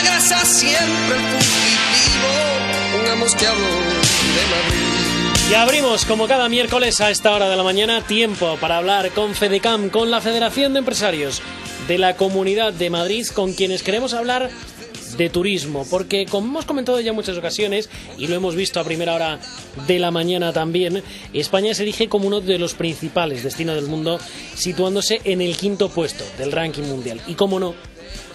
la grasa siempre fugitivo, pongamos que hablo de Madrid. Y abrimos, como cada miércoles a esta hora de la mañana, tiempo para hablar con FEDECAM, con la Federación de Empresarios de la Comunidad de Madrid, con quienes queremos hablar de turismo, porque como hemos comentado ya en muchas ocasiones y lo hemos visto a primera hora de la mañana también, España se erige como uno de los principales destinos del mundo, situándose en el 5º puesto del ranking mundial. Y como no,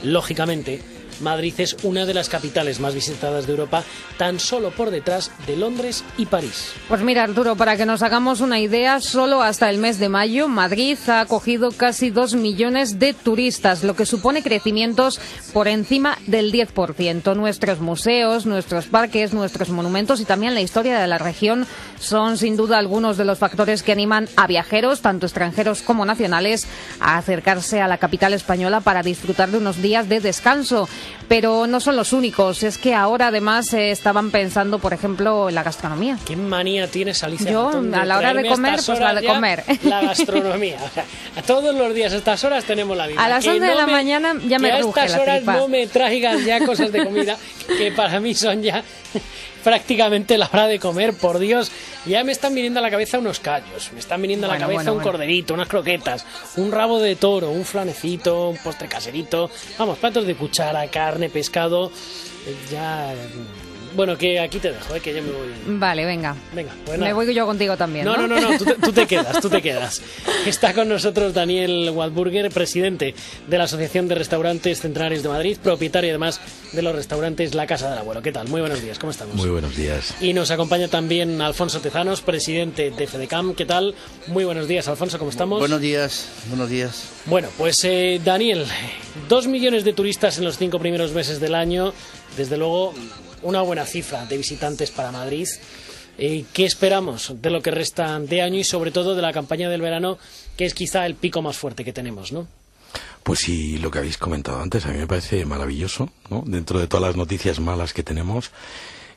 lógicamente, Madrid es una de las capitales más visitadas de Europa, tan solo por detrás de Londres y París. Pues mira, Arturo, para que nos hagamos una idea, solo hasta el mes de mayo Madrid ha acogido casi 2 millones de turistas, lo que supone crecimientos por encima del 10%. Nuestros museos, nuestros parques, nuestros monumentos y también la historia de la región son sin duda algunos de los factores que animan a viajeros, tanto extranjeros como nacionales, a acercarse a la capital española para disfrutar de unos días de descanso. Pero no son los únicos, es que ahora además estaban pensando, por ejemplo, en la gastronomía. ¿Qué manía tienes, Alicia? Yo, a la hora de comer, pues la de comer. La gastronomía. O sea, a todos los días, a estas horas tenemos la misma. A las 11 de la mañana ya me ruge la tripa. A estas horas no me traigas ya cosas de comida que para mí son ya prácticamente la hora de comer, por Dios. Ya me están viniendo a la cabeza unos callos, me están viniendo a la cabeza un corderito, unas croquetas, un rabo de toro, un flanecito, un postre caserito, vamos, platos de cuchara, carne, pescado, ya... Bueno, que aquí te dejo, que yo me voy. Vale, venga. Venga, pues nada. Me voy yo contigo también, ¿no? No, tú te quedas. Está con nosotros Daniel Waldburger, presidente de la Asociación de Restaurantes Centenarios de Madrid, propietario además de los restaurantes La Casa del Abuelo. ¿Qué tal? Muy buenos días, ¿cómo estamos? Muy buenos días. Y nos acompaña también Alfonso Tezanos, presidente de FEDECAM. ¿Qué tal? Muy buenos días, Alfonso, ¿cómo estamos? Buenos días. Bueno, pues Daniel, 2 millones de turistas en los 5 primeros meses del año, desde luego una buena cifra de visitantes para Madrid. ¿Qué esperamos de lo que resta de año y sobre todo de la campaña del verano, que es quizá el pico más fuerte que tenemos, ¿no? Pues sí, lo que habéis comentado antes, a mí me parece maravilloso, ¿no? Dentro de todas las noticias malas que tenemos,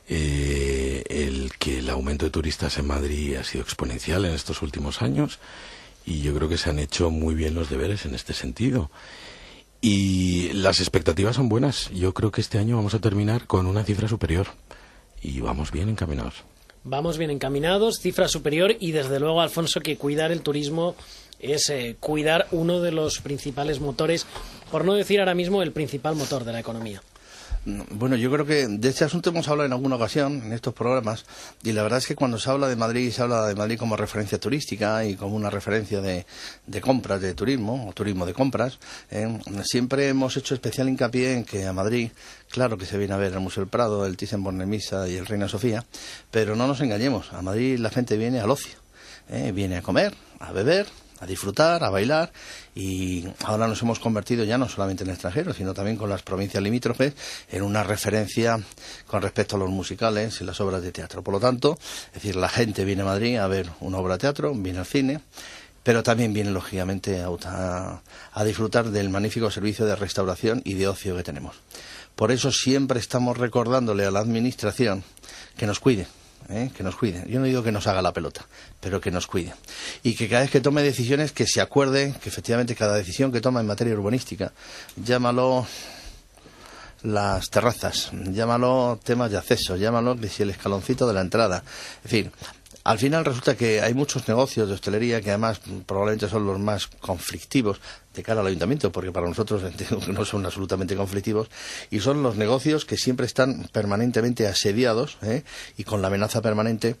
el que el aumento de turistas en Madrid ha sido exponencial en estos últimos años y yo creo que se han hecho muy bien los deberes en este sentido. Y las expectativas son buenas. Yo creo que este año vamos a terminar con una cifra superior y vamos bien encaminados. Vamos bien encaminados, cifra superior y desde luego, Alfonso, que cuidar el turismo es cuidar uno de los principales motores, por no decir ahora mismo el principal motor de la economía. Bueno, yo creo que de este asunto hemos hablado en alguna ocasión en estos programas y la verdad es que cuando se habla de Madrid, se habla de Madrid como referencia turística y como una referencia de compras, de turismo o turismo de compras. Siempre hemos hecho especial hincapié en que a Madrid, claro que se viene a ver el Museo del Prado, el Thyssen-Bornemisza y el Reina Sofía, pero no nos engañemos, a Madrid la gente viene al ocio, viene a comer, a beber, a disfrutar, a bailar, y ahora nos hemos convertido ya no solamente en extranjeros, sino también con las provincias limítrofes en una referencia con respecto a los musicales y las obras de teatro. Por lo tanto, es decir, la gente viene a Madrid a ver una obra de teatro, viene al cine, pero también viene lógicamente a disfrutar del magnífico servicio de restauración y de ocio que tenemos. Por eso siempre estamos recordándole a la administración que nos cuide. Que nos cuide. Yo no digo que nos haga la pelota, pero que nos cuide. Y que cada vez que tome decisiones, que se acuerde que efectivamente cada decisión que toma en materia urbanística, llámalo las terrazas, llámalo temas de acceso, llámalo que si el escaloncito de la entrada, en fin, al final resulta que hay muchos negocios de hostelería que además probablemente son los más conflictivos de cara al ayuntamiento, porque para nosotros entiendo que no son absolutamente conflictivos, y son los negocios que siempre están permanentemente asediados y con la amenaza permanente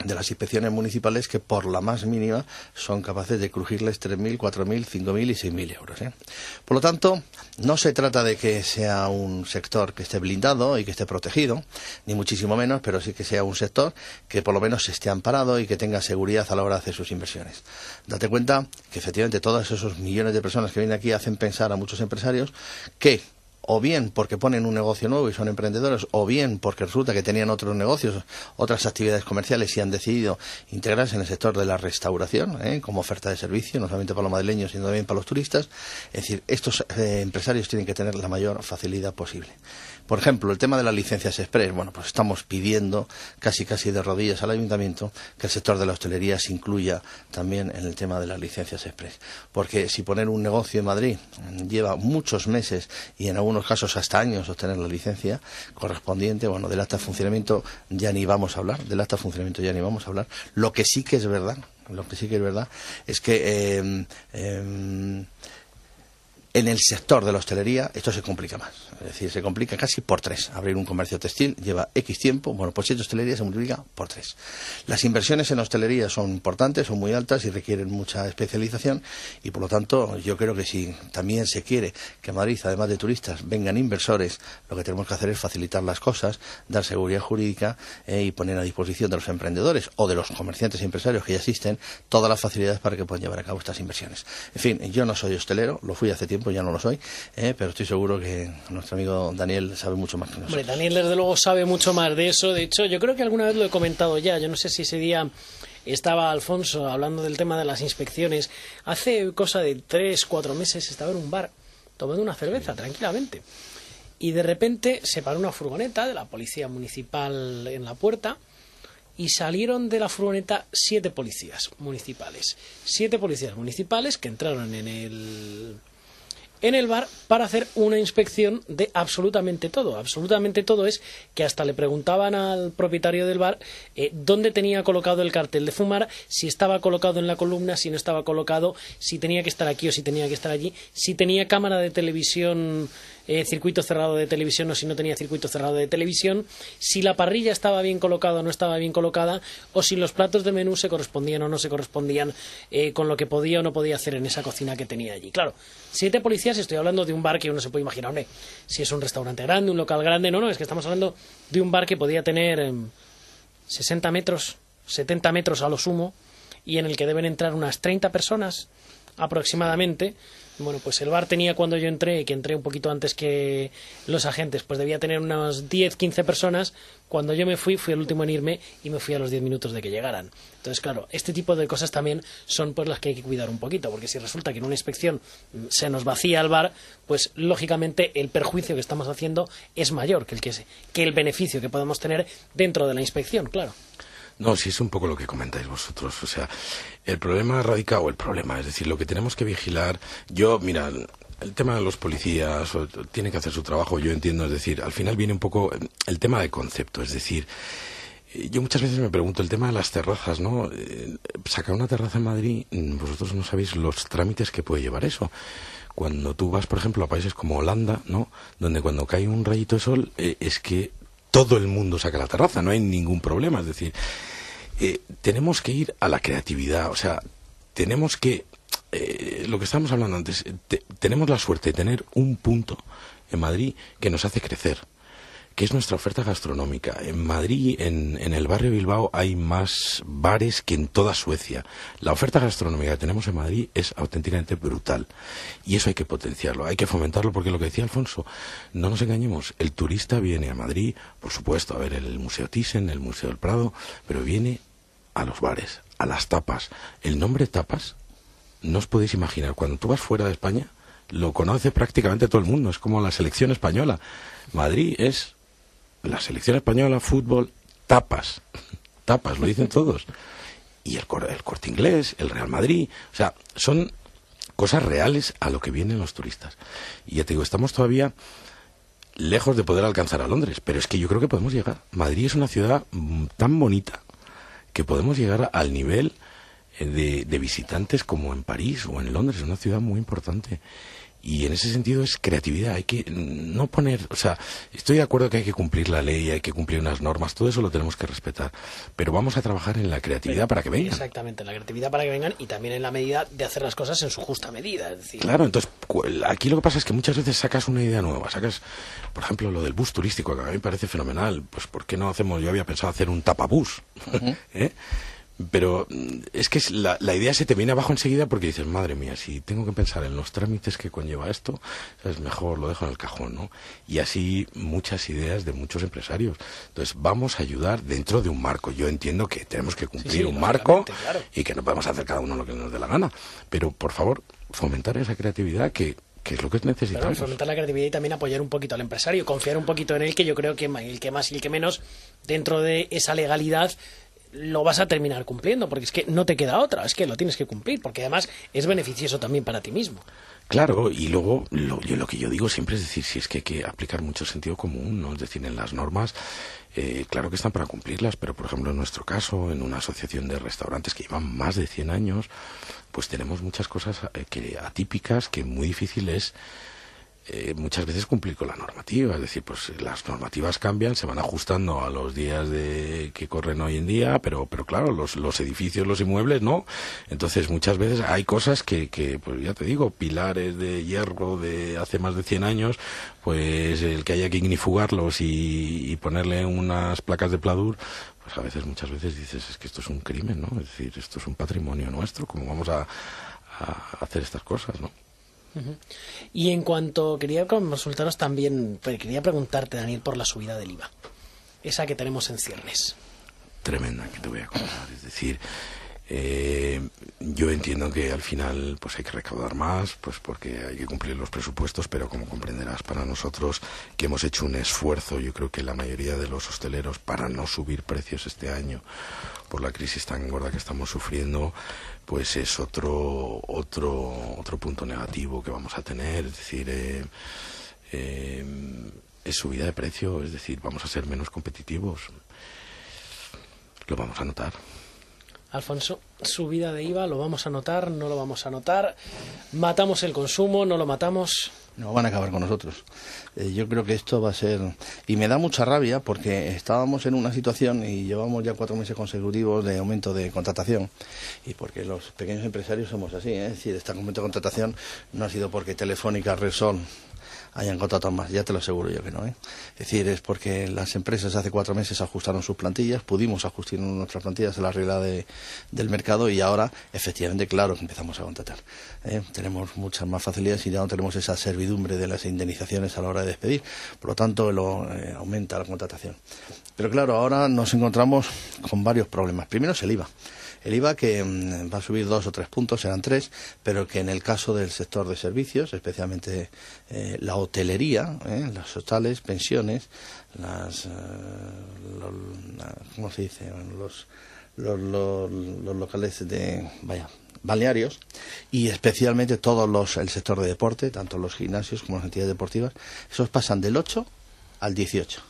de las inspecciones municipales que por la más mínima son capaces de crujirles 3.000, 4.000, 5.000 y 6.000 euros. Por lo tanto, no se trata de que sea un sector que esté blindado y que esté protegido, ni muchísimo menos, pero sí que sea un sector que por lo menos esté amparado y que tenga seguridad a la hora de hacer sus inversiones. Date cuenta que efectivamente todos esos millones de personas que vienen aquí hacen pensar a muchos empresarios que o bien porque ponen un negocio nuevo y son emprendedores, o bien porque resulta que tenían otros negocios, otras actividades comerciales y han decidido integrarse en el sector de la restauración, como oferta de servicio, no solamente para los madrileños, sino también para los turistas. Es decir, estos empresarios tienen que tener la mayor facilidad posible. Por ejemplo, el tema de las licencias express. Bueno, pues estamos pidiendo casi de rodillas al ayuntamiento que el sector de la hostelería se incluya también en el tema de las licencias express. Porque si poner un negocio en Madrid lleva muchos meses y en algunos algunos casos hasta años obtener la licencia correspondiente. Bueno, del acta de funcionamiento ya ni vamos a hablar, Lo que sí que es verdad es que en el sector de la hostelería esto se complica más, es decir, se complica casi por 3. Abrir un comercio textil lleva X tiempo, bueno, pues si es hostelería se multiplica por 3. Las inversiones en hostelería son importantes, son muy altas y requieren mucha especialización, y por lo tanto yo creo que si también se quiere que a Madrid, además de turistas, vengan inversores, lo que tenemos que hacer es facilitar las cosas, dar seguridad jurídica y poner a disposición de los emprendedores o de los comerciantes e empresarios que ya existen todas las facilidades para que puedan llevar a cabo estas inversiones. En fin, yo no soy hostelero, lo fui hace tiempo, ya no lo soy, pero estoy seguro que nuestro amigo Daniel sabe mucho más que nosotros. Hombre, Daniel desde luego sabe mucho más de eso. De hecho, yo creo que alguna vez lo he comentado ya. Yo no sé si ese día estaba Alfonso hablando del tema de las inspecciones. Hace cosa de 3-4 meses estaba en un bar tomando una cerveza tranquilamente, y de repente se paró una furgoneta de la policía municipal en la puerta, y salieron de la furgoneta 7 policías municipales. 7 policías municipales que entraron en el bar para hacer una inspección de absolutamente todo. Absolutamente todo es que hasta le preguntaban al propietario del bar dónde tenía colocado el cartel de fumar, si estaba colocado en la columna, si no estaba colocado, si tenía que estar aquí o si tenía que estar allí, si tenía cámara de televisión, circuito cerrado de televisión, o si no tenía circuito cerrado de televisión, si la parrilla estaba bien colocada o no estaba bien colocada, o si los platos de menú se correspondían o no se correspondían con lo que podía o no podía hacer en esa cocina que tenía allí. Claro, 7 policías, estoy hablando de un bar que uno se puede imaginar, hombre, si es un restaurante grande, un local grande, no, es que estamos hablando de un bar que podía tener 60 metros, 70 metros a lo sumo, y en el que deben entrar unas 30 personas aproximadamente. Bueno, pues el bar tenía, cuando yo entré, que entré un poquito antes que los agentes, pues debía tener unas 10-15 personas. Cuando yo me fui el último en irme, y me fui a los 10 minutos de que llegaran. Entonces, claro, este tipo de cosas también son pues las que hay que cuidar un poquito, porque si resulta que en una inspección se nos vacía el bar, pues lógicamente el perjuicio que estamos haciendo es mayor que el beneficio que podemos tener dentro de la inspección, claro. No, sí es un poco lo que comentáis vosotros. O sea, el problema radica, es decir, lo que tenemos que vigilar. Mira, el tema de los policías tienen que hacer su trabajo, yo entiendo, es decir, al final viene un poco el tema de concepto, es decir, yo muchas veces me pregunto el tema de las terrazas, ¿no? Sacar una terraza en Madrid, vosotros no sabéis los trámites que puede llevar eso. Cuando tú vas, por ejemplo, a países como Holanda, ¿no? Donde cuando cae un rayito de sol, es que todo el mundo saca la terraza, no hay ningún problema, es decir, tenemos que ir a la creatividad, o sea, tenemos que, lo que estábamos hablando antes, tenemos la suerte de tener un punto en Madrid que nos hace crecer, que es nuestra oferta gastronómica. En Madrid, en el barrio Bilbao, hay más bares que en toda Suecia. La oferta gastronómica que tenemos en Madrid es auténticamente brutal. Y eso hay que potenciarlo, hay que fomentarlo, porque lo que decía Alfonso, no nos engañemos, el turista viene a Madrid, por supuesto, a ver el Museo Thyssen, el Museo del Prado, pero viene a los bares, a las tapas. El nombre tapas, no os podéis imaginar, cuando tú vas fuera de España, lo conoce prácticamente todo el mundo, es como la selección española. Madrid es la selección española, fútbol, tapas, lo dicen todos. Y el Corte Inglés, el Real Madrid, o sea, son cosas reales a lo que vienen los turistas. Y ya te digo, estamos todavía lejos de poder alcanzar a Londres, pero es que yo creo que podemos llegar. Madrid es una ciudad tan bonita que podemos llegar al nivel de visitantes como en París o en Londres, es una ciudad muy importante. Y en ese sentido es creatividad, hay que no poner, o sea, estoy de acuerdo que hay que cumplir la ley, hay que cumplir unas normas, todo eso lo tenemos que respetar, pero vamos a trabajar en la creatividad para que vengan. Exactamente, la creatividad para que vengan, y también en la medida de hacer las cosas en su justa medida, es decir. Claro, entonces, aquí lo que pasa es que muchas veces sacas una idea nueva, sacas, por ejemplo, lo del bus turístico, que a mí me parece fenomenal, pues ¿por qué no hacemos? Yo había pensado hacer un tapabús, Pero es que la idea se te viene abajo enseguida, porque dices, madre mía, si tengo que pensar en los trámites que conlleva esto, es mejor lo dejo en el cajón, ¿no? Y así muchas ideas de muchos empresarios. Entonces vamos a ayudar dentro de un marco. Yo entiendo que tenemos que cumplir un marco, claro, y que no podemos hacer cada uno lo que nos dé la gana. Pero, por favor, fomentar esa creatividad que es lo que necesitamos. Claro, fomentar la creatividad y también apoyar un poquito al empresario, confiar un poquito en él, que yo creo que el que más y el que menos, dentro de esa legalidad, lo vas a terminar cumpliendo, porque es que no te queda otra, es que lo tienes que cumplir, porque además es beneficioso también para ti mismo. Claro, y luego lo que yo digo siempre es decir, si es que hay que aplicar mucho sentido común, ¿no? Es decir, en las normas, claro que están para cumplirlas, pero por ejemplo en nuestro caso, en una asociación de restaurantes que llevan más de 100 años, pues tenemos muchas cosas atípicas que muy difícil es muchas veces cumplir con la normativa. Es decir, pues las normativas cambian, se van ajustando a los días que corren hoy en día, pero claro, los edificios, los inmuebles, no. Entonces muchas veces hay cosas que pues ya te digo, pilares de hierro de hace más de 100 años, pues el que haya que ignifugarlos y ponerle unas placas de pladur, pues a veces, muchas veces dices, es que esto es un crimen, ¿no? Es decir, esto es un patrimonio nuestro, ¿cómo vamos a hacer estas cosas, no? Y en cuanto quería consultaros también, quería preguntarte, Daniel, por la subida del IVA, esa que tenemos en ciernes. Tremenda, que te voy a contar. Es decir, yo entiendo que al final pues hay que recaudar más, pues porque hay que cumplir los presupuestos, pero como comprenderás, para nosotros que hemos hecho un esfuerzo, yo creo que la mayoría de los hosteleros, para no subir precios este año por la crisis tan gorda que estamos sufriendo, pues es otro punto negativo que vamos a tener. Es decir, es subida de precio, es decir, vamos a ser menos competitivos. Lo vamos a notar. Alfonso, subida de IVA, ¿lo vamos a notar? ¿No lo vamos a notar? ¿Matamos el consumo? ¿No lo matamos? No, van a acabar con nosotros. Yo creo que esto va a ser... Y me da mucha rabia porque estábamos en una situación y llevamos ya 4 meses consecutivos de aumento de contratación. Y porque los pequeños empresarios somos así, ¿eh? Es decir, este aumento de contratación no ha sido porque Telefónica, Repsol hayan contratado más, ya te lo aseguro yo que no, ¿eh? Es decir, es porque las empresas hace 4 meses ajustaron sus plantillas, pudimos ajustar nuestras plantillas a la realidad del mercado y ahora, efectivamente, claro que empezamos a contratar. Tenemos muchas más facilidades y ya no tenemos esa servidumbre de las indemnizaciones a la hora de despedir, por lo tanto aumenta la contratación. Pero claro, ahora nos encontramos con varios problemas. Primero es el IVA. El IVA que va a subir 2 o 3 puntos, serán 3, pero que en el caso del sector de servicios, especialmente la hotelería, los hostales, pensiones, ¿cómo se dice? Los locales balnearios y especialmente el sector de deporte, tanto los gimnasios como las entidades deportivas, esos pasan del 8 al 18.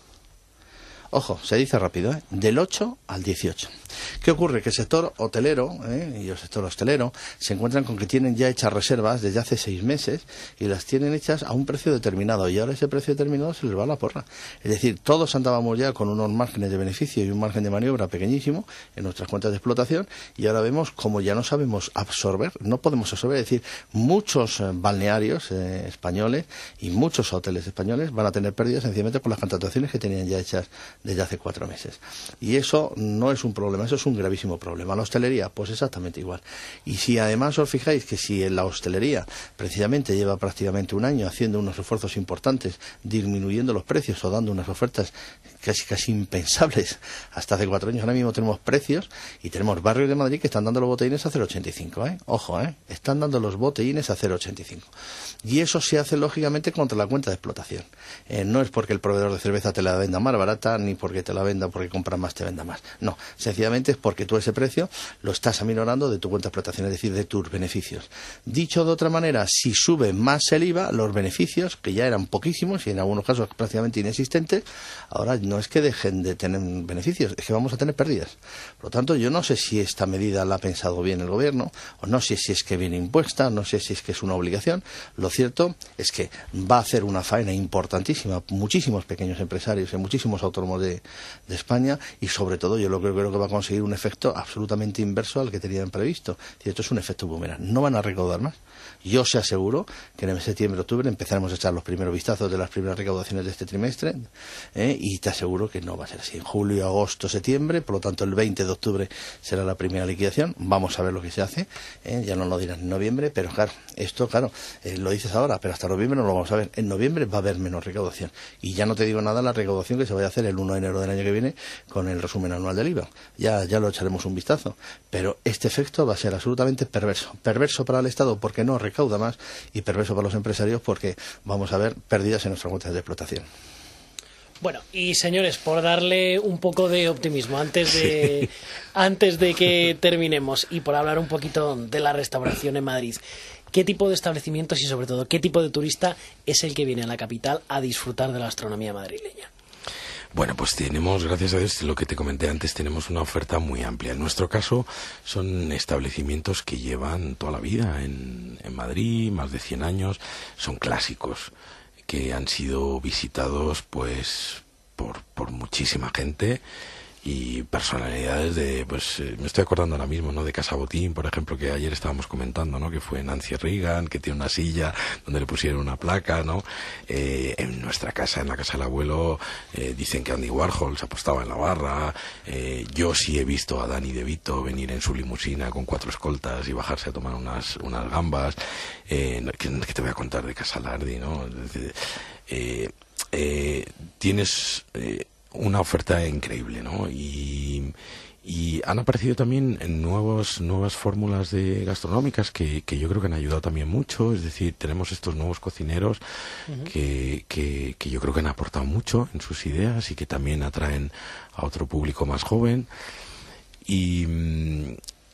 Ojo, se dice rápido, del 8 al 18. ¿Qué ocurre? Que el sector hotelero y el sector hostelero se encuentran con que tienen ya hechas reservas desde hace 6 meses y las tienen hechas a un precio determinado y ahora ese precio determinado se les va a la porra. Es decir, todos andábamos ya con unos márgenes de beneficio y un margen de maniobra pequeñísimo en nuestras cuentas de explotación y ahora vemos como ya no sabemos absorber, no podemos absorber, es decir, muchos balnearios españoles y muchos hoteles españoles van a tener pérdidas sencillamente por las contrataciones que tenían ya hechas desde hace 4 meses. Y eso no es un problema, eso es un gravísimo problema. La hostelería, pues exactamente igual. Y si además os fijáis que si en la hostelería precisamente lleva prácticamente un año haciendo unos esfuerzos importantes, disminuyendo los precios o dando unas ofertas casi impensables hasta hace 4 años, ahora mismo tenemos precios y tenemos barrios de Madrid que están dando los botellines a 0,85, ojo, están dando los botellines a 0,85 y eso se hace lógicamente contra la cuenta de explotación. No es porque el proveedor de cerveza te la venda más barata ni porque te la venda porque compras más te venda más, no, sencillamente es porque tú ese precio lo estás aminorando de tu cuenta de explotación, es decir, de tus beneficios. Dicho de otra manera, si sube más el IVA, los beneficios, que ya eran poquísimos y en algunos casos prácticamente inexistentes, ahora no es que dejen de tener beneficios, es que vamos a tener pérdidas. Por lo tanto, yo no sé si esta medida la ha pensado bien el gobierno, o no sé si es que viene impuesta, no sé si es que es una obligación. Lo cierto es que va a hacer una faena importantísima, muchísimos pequeños empresarios y muchísimos autónomos de España, y sobre todo yo creo que va a conseguir un efecto absolutamente inverso al que tenían previsto. Y esto es un efecto boomerang, no van a recaudar más. Yo os aseguro que en septiembre, octubre empezaremos a echar los primeros vistazos de las primeras recaudaciones de este trimestre, y te aseguro que no va a ser así. En julio, agosto, septiembre, por lo tanto el 20 de octubre será la primera liquidación. Vamos a ver lo que se hace, ya no lo dirán en noviembre, pero claro, esto lo dices ahora, pero hasta noviembre no lo vamos a ver. En noviembre va a haber menos recaudación y ya no te digo nada la recaudación que se vaya a hacer el 1 de enero del año que viene con el resumen anual del IVA. Ya lo echaremos un vistazo, pero este efecto va a ser absolutamente perverso para el Estado porque no recauda más y perverso para los empresarios porque vamos a ver pérdidas en nuestras cuentas de explotación. Bueno, y señores, por darle un poco de optimismo antes de que terminemos y por hablar un poquito de la restauración en Madrid, qué tipo de establecimientos y sobre todo qué tipo de turista es el que viene a la capital a disfrutar de la gastronomía madrileña. Bueno, pues tenemos, gracias a Dios, lo que te comenté antes, tenemos una oferta muy amplia. En nuestro caso son establecimientos que llevan toda la vida en Madrid, más de 100 años, son clásicos que han sido visitados pues por muchísima gente y personalidades de, pues me estoy acordando ahora mismo, ¿no?, de Casa Botín, por ejemplo, que ayer estábamos comentando, ¿no?, que fue Nancy Reagan, que tiene una silla donde le pusieron una placa, ¿no? En nuestra casa, en la casa del abuelo, dicen que Andy Warhol se apostaba en la barra. Yo sí he visto a Danny DeVito venir en su limusina con 4 escoltas y bajarse a tomar unas gambas. ¿Qué te voy a contar de Casa Lardi, ¿no? Tienes una oferta increíble, ¿no? Y han aparecido también en nuevas fórmulas gastronómicas que yo creo que han ayudado también mucho. Es decir, tenemos estos nuevos cocineros que yo creo que han aportado mucho en sus ideas y que también atraen a otro público más joven. Y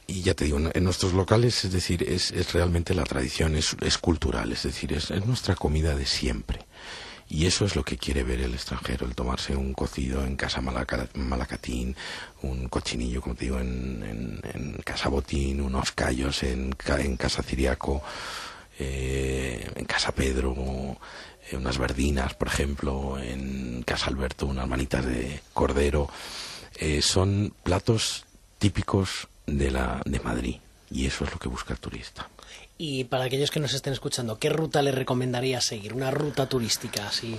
ya te digo, en nuestros locales, es decir, es realmente la tradición, es cultural, es decir, es nuestra comida de siempre. Y eso es lo que quiere ver el extranjero, el tomarse un cocido en Casa Malacatín, un cochinillo, como te digo, en Casa Botín, unos callos en Casa Ciriaco, en Casa Pedro, unas verdinas, por ejemplo, en Casa Alberto, unas manitas de cordero. Son platos típicos de Madrid, y eso es lo que busca el turista. Y para aquellos que nos estén escuchando, ¿qué ruta les recomendaría seguir? Una ruta turística así.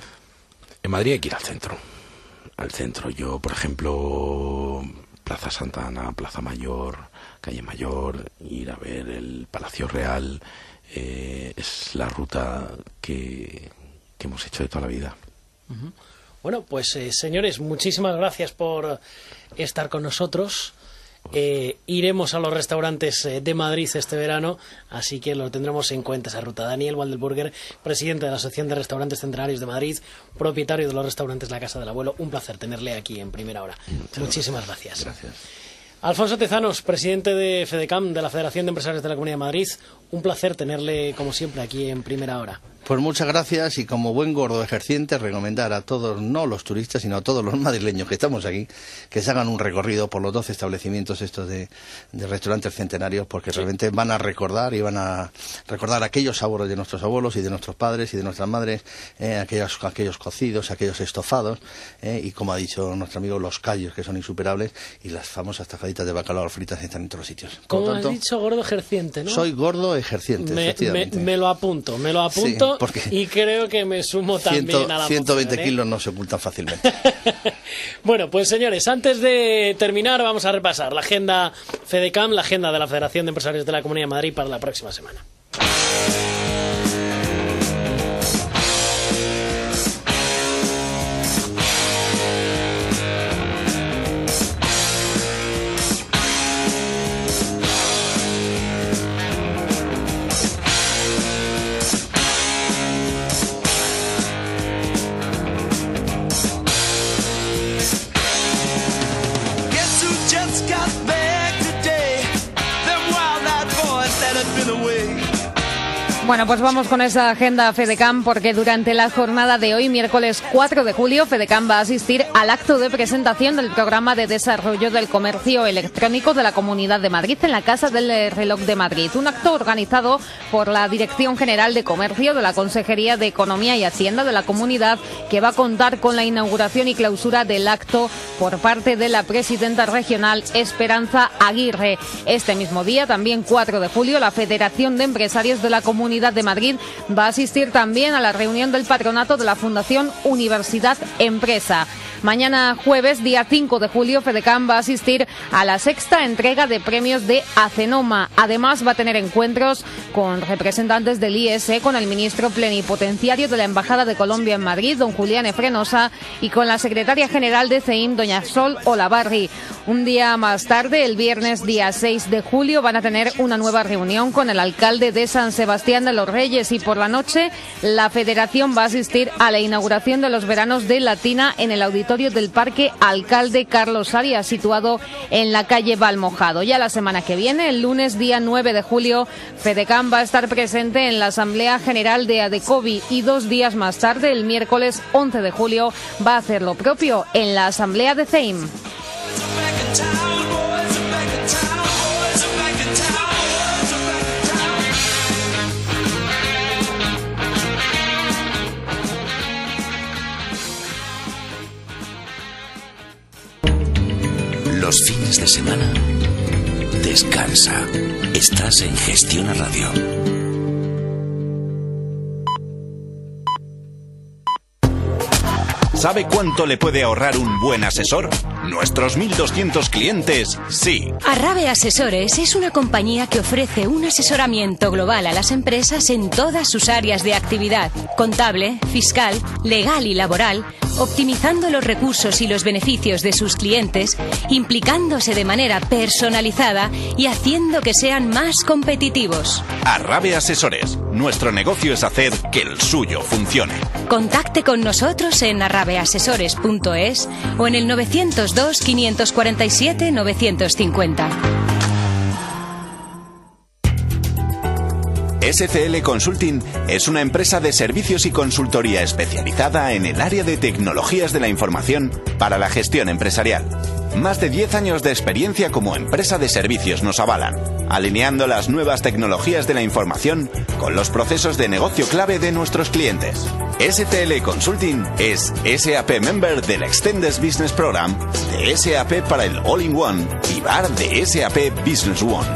En Madrid hay que ir al centro. Yo, por ejemplo, Plaza Santa Ana, Plaza Mayor, Calle Mayor, ir a ver el Palacio Real, es la ruta que hemos hecho de toda la vida. Bueno, pues señores, muchísimas gracias por estar con nosotros. Iremos a los restaurantes de Madrid este verano, así que lo tendremos en cuenta esa ruta. Daniel Waldenburger, presidente de la Asociación de Restaurantes Centenarios de Madrid, propietario de los restaurantes La Casa del Abuelo, un placer tenerle aquí en Primera Hora. Muchísimas gracias. Alfonso Tezanos, presidente de FEDECAM, de la Federación de Empresarios de la Comunidad de Madrid, un placer tenerle como siempre aquí en Primera Hora. Pues muchas gracias, y como buen gordo ejerciente, recomendar a todos, no los turistas, sino a todos los madrileños que estamos aquí, que se hagan un recorrido por los 12 establecimientos estos de restaurantes centenarios, porque realmente van a recordar aquellos sabores de nuestros abuelos y de nuestros padres y de nuestras madres, aquellos cocidos, aquellos estofados, y como ha dicho nuestro amigo, los callos, que son insuperables, y las famosas tajaditas de bacalao fritas están en todos los sitios. Como has dicho, gordo ejerciente, ¿no? Soy gordo ejerciente, efectivamente. Me lo apunto. Sí, y creo que me sumo también a la 120 moción, kilos no se ocultan fácilmente. Bueno, pues señores, antes de terminar vamos a repasar la agenda FEDECAM, la agenda de la Federación de Empresarios de la Comunidad de Madrid para la próxima semana. Bueno, pues vamos con esa agenda FEDECAM, porque durante la jornada de hoy, miércoles 4 de julio, FEDECAM va a asistir al acto de presentación del Programa de Desarrollo del Comercio Electrónico de la Comunidad de Madrid en la Casa del Reloj de Madrid. Un acto organizado por la Dirección General de Comercio de la Consejería de Economía y Hacienda de la Comunidad, que va a contar con la inauguración y clausura del acto por parte de la presidenta regional Esperanza Aguirre. Este mismo día, también 4 de julio, la Federación de Empresarios de la Comunidad de Madrid va a asistir también a la reunión del patronato de la Fundación Universidad Empresa. Mañana jueves, día 5 de julio, FEDECAM va a asistir a la 6ª entrega de premios de Acenoma. Además, va a tener encuentros con representantes del IES, con el ministro plenipotenciario de la Embajada de Colombia en Madrid, don Julián Efrenosa, y con la secretaria general de CEIM, doña Sol Olavarri. Un día más tarde, el viernes día 6 de julio, van a tener una nueva reunión con el alcalde de San Sebastián de los Reyes, y por la noche la Federación va a asistir a la inauguración de los veranos de Latina en el Auditorio auditorio del Parque Alcalde Carlos Arias, situado en la calle Valmojado. Ya la semana que viene, el lunes día 9 de julio, FEDECAM va a estar presente en la Asamblea General de ADECOBI y 2 días más tarde, el miércoles 11 de julio, va a hacer lo propio en la Asamblea de CEIM. Los fines de semana, descansa. Estás en Gestiona Radio. ¿Sabe cuánto le puede ahorrar un buen asesor? Nuestros 1.200 clientes, sí. Arrabe Asesores es una compañía que ofrece un asesoramiento global a las empresas en todas sus áreas de actividad, contable, fiscal, legal y laboral, optimizando los recursos y los beneficios de sus clientes, implicándose de manera personalizada y haciendo que sean más competitivos. Arrabe Asesores. Nuestro negocio es hacer que el suyo funcione. Contacte con nosotros en arrabeasesores.es o en el 902 547 950. SCL Consulting es una empresa de servicios y consultoría especializada en el área de tecnologías de la información para la gestión empresarial. Más de 10 años de experiencia como empresa de servicios nos avalan, alineando las nuevas tecnologías de la información con los procesos de negocio clave de nuestros clientes. SCL Consulting es SAP Member del Extended Business Program de SAP para el All-in-One y VAR de SAP Business One.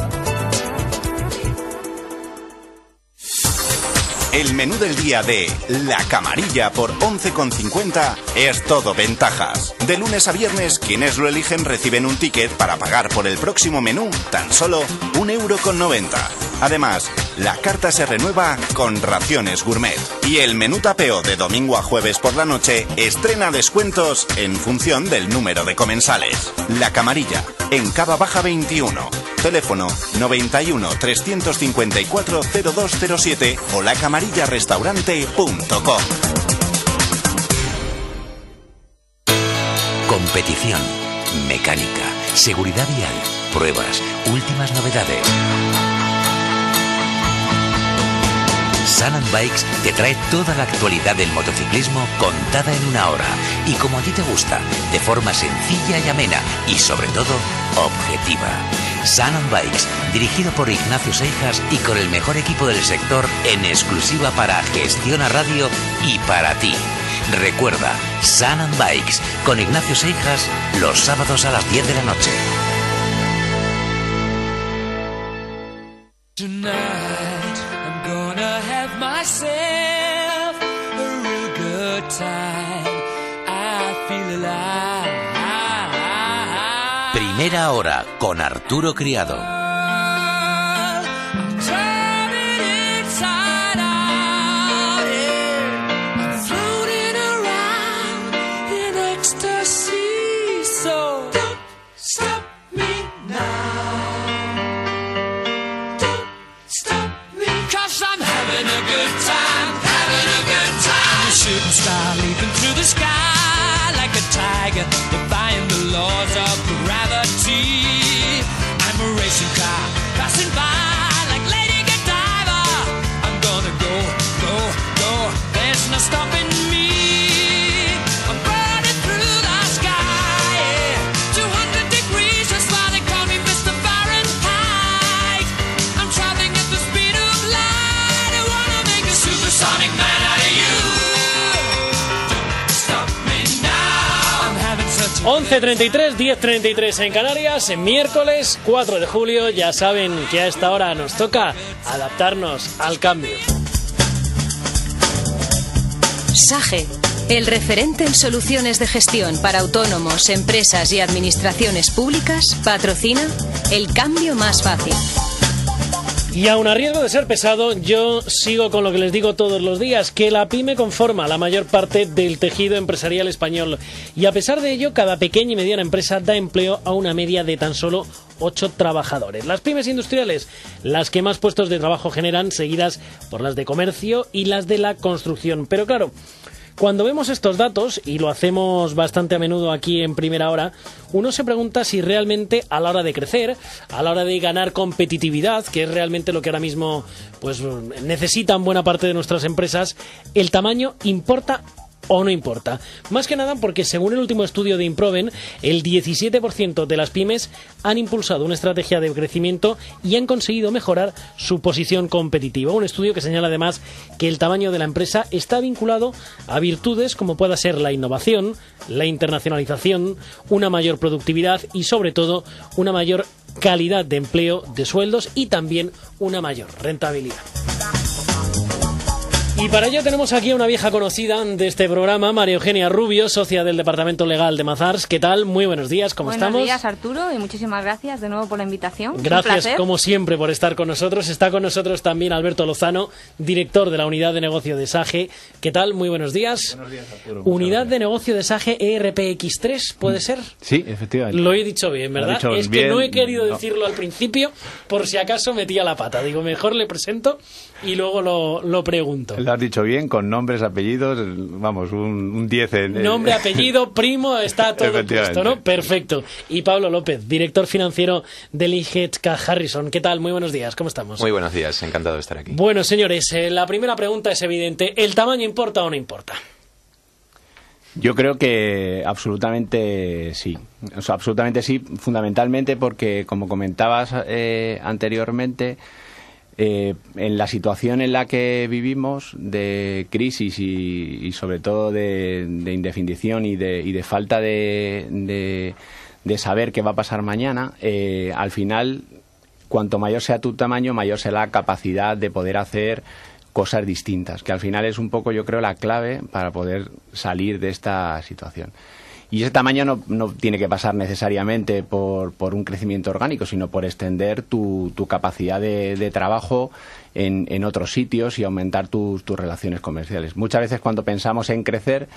El menú del día de La Camarilla por 11,50 es todo ventajas. De lunes a viernes, quienes lo eligen reciben un ticket para pagar por el próximo menú tan solo 1,90 €. Además, la carta se renueva con raciones gourmet. Y el menú tapeo de domingo a jueves por la noche estrena descuentos en función del número de comensales. La Camarilla, en Cava Baja 21. Teléfono 91 354 0207 o lacamarillarestaurante.com. Competición, mecánica, seguridad vial, pruebas, últimas novedades. Sun & Bikes te trae toda la actualidad del motociclismo contada en una hora y como a ti te gusta, de forma sencilla y amena y sobre todo objetiva. Sun & Bikes, dirigido por Ignacio Seijas y con el mejor equipo del sector en exclusiva para Gestiona Radio y para ti. Recuerda, Sun & Bikes con Ignacio Seijas los sábados a las 10 de la noche. Myself a real good time. I feel alive. Primera hora con Arturo Criado. I'm turning inside out, yeah. I'm floating around in ecstasy. So don't stop me now. Don't stop me, 'cause I'm having a good time, having a good time. I'm a shooting star leaping through the sky like a tiger, defying the laws of gravity. I'm a racing car passing by like Lady Godiva. I'm gonna go, go, go. There's no stopping me. I'm burning through the sky, yeah. 200 degrees, that's why they call me Mr. Fahrenheit. I'm traveling at the speed of light. I wanna make a supersonic man out of you. Don't stop me now. I'm having such 11:33, 10:33 en Canarias, en miércoles 4 de julio. Ya saben que a esta hora nos toca adaptarnos al cambio. SAGE, el referente en soluciones de gestión para autónomos, empresas y administraciones públicas, patrocina El Cambio Más Fácil. Y aun a riesgo de ser pesado, yo sigo con lo que les digo todos los días, que la pyme conforma la mayor parte del tejido empresarial español. Y a pesar de ello, cada pequeña y mediana empresa da empleo a una media de tan solo 8 trabajadores. Las pymes industriales, las que más puestos de trabajo generan, seguidas por las de comercio y las de la construcción. Pero claro, Cuando vemos estos datos, y lo hacemos bastante a menudo aquí en Primera Hora, uno se pregunta si realmente a la hora de crecer, a la hora de ganar competitividad, que es realmente lo que ahora mismo pues necesitan buena parte de nuestras empresas, el tamaño importa o no importa. Más que nada porque según el último estudio de Improven, el 17% de las pymes han impulsado una estrategia de crecimiento y han conseguido mejorar su posición competitiva. Un estudio que señala además que el tamaño de la empresa está vinculado a virtudes como pueda ser la innovación, la internacionalización, una mayor productividad y sobre todo una mayor calidad de empleo, de sueldos y también una mayor rentabilidad. Y para ello tenemos aquí a una vieja conocida de este programa, María Eugenia Rubio, socia del Departamento Legal de Mazars. ¿Qué tal? Muy buenos días, ¿cómo estamos? Buenos días, Arturo, y muchísimas gracias de nuevo por la invitación. Gracias, como siempre, por estar con nosotros. Está con nosotros también Alberto Lozano, director de la Unidad de Negocio de SAGE. ¿Qué tal? Muy buenos días. Buenos días, Arturo. Unidad de Negocio de SAGE ERPX3, ¿puede ser? Sí, efectivamente. Lo he dicho bien, ¿verdad? Dicho es bien, que no he querido decirlo al principio, por si acaso metía la pata. Digo, mejor le presento y luego lo pregunto. Lo has dicho bien, con nombres, apellidos, vamos, un 10 en... Nombre, apellido, primo, está todo puesto, ¿no? Perfecto. Y Pablo López, director financiero del Ingetka Harrison. ¿Qué tal? Muy buenos días, ¿cómo estamos? Muy buenos días, encantado de estar aquí. Bueno, señores, la primera pregunta es evidente. ¿El tamaño importa o no importa? Yo creo que absolutamente sí. O sea, absolutamente sí, fundamentalmente porque, como comentabas anteriormente, en la situación en la que vivimos de crisis y sobre todo de indefinición y de falta de saber qué va a pasar mañana, al final, cuanto mayor sea tu tamaño, mayor será la capacidad de poder hacer cosas distintas, que al final es un poco, yo creo, la clave para poder salir de esta situación. Y ese tamaño no tiene que pasar necesariamente por un crecimiento orgánico, sino por extender tu capacidad de trabajo en otros sitios y aumentar tus relaciones comerciales. Muchas veces cuando pensamos en crecer,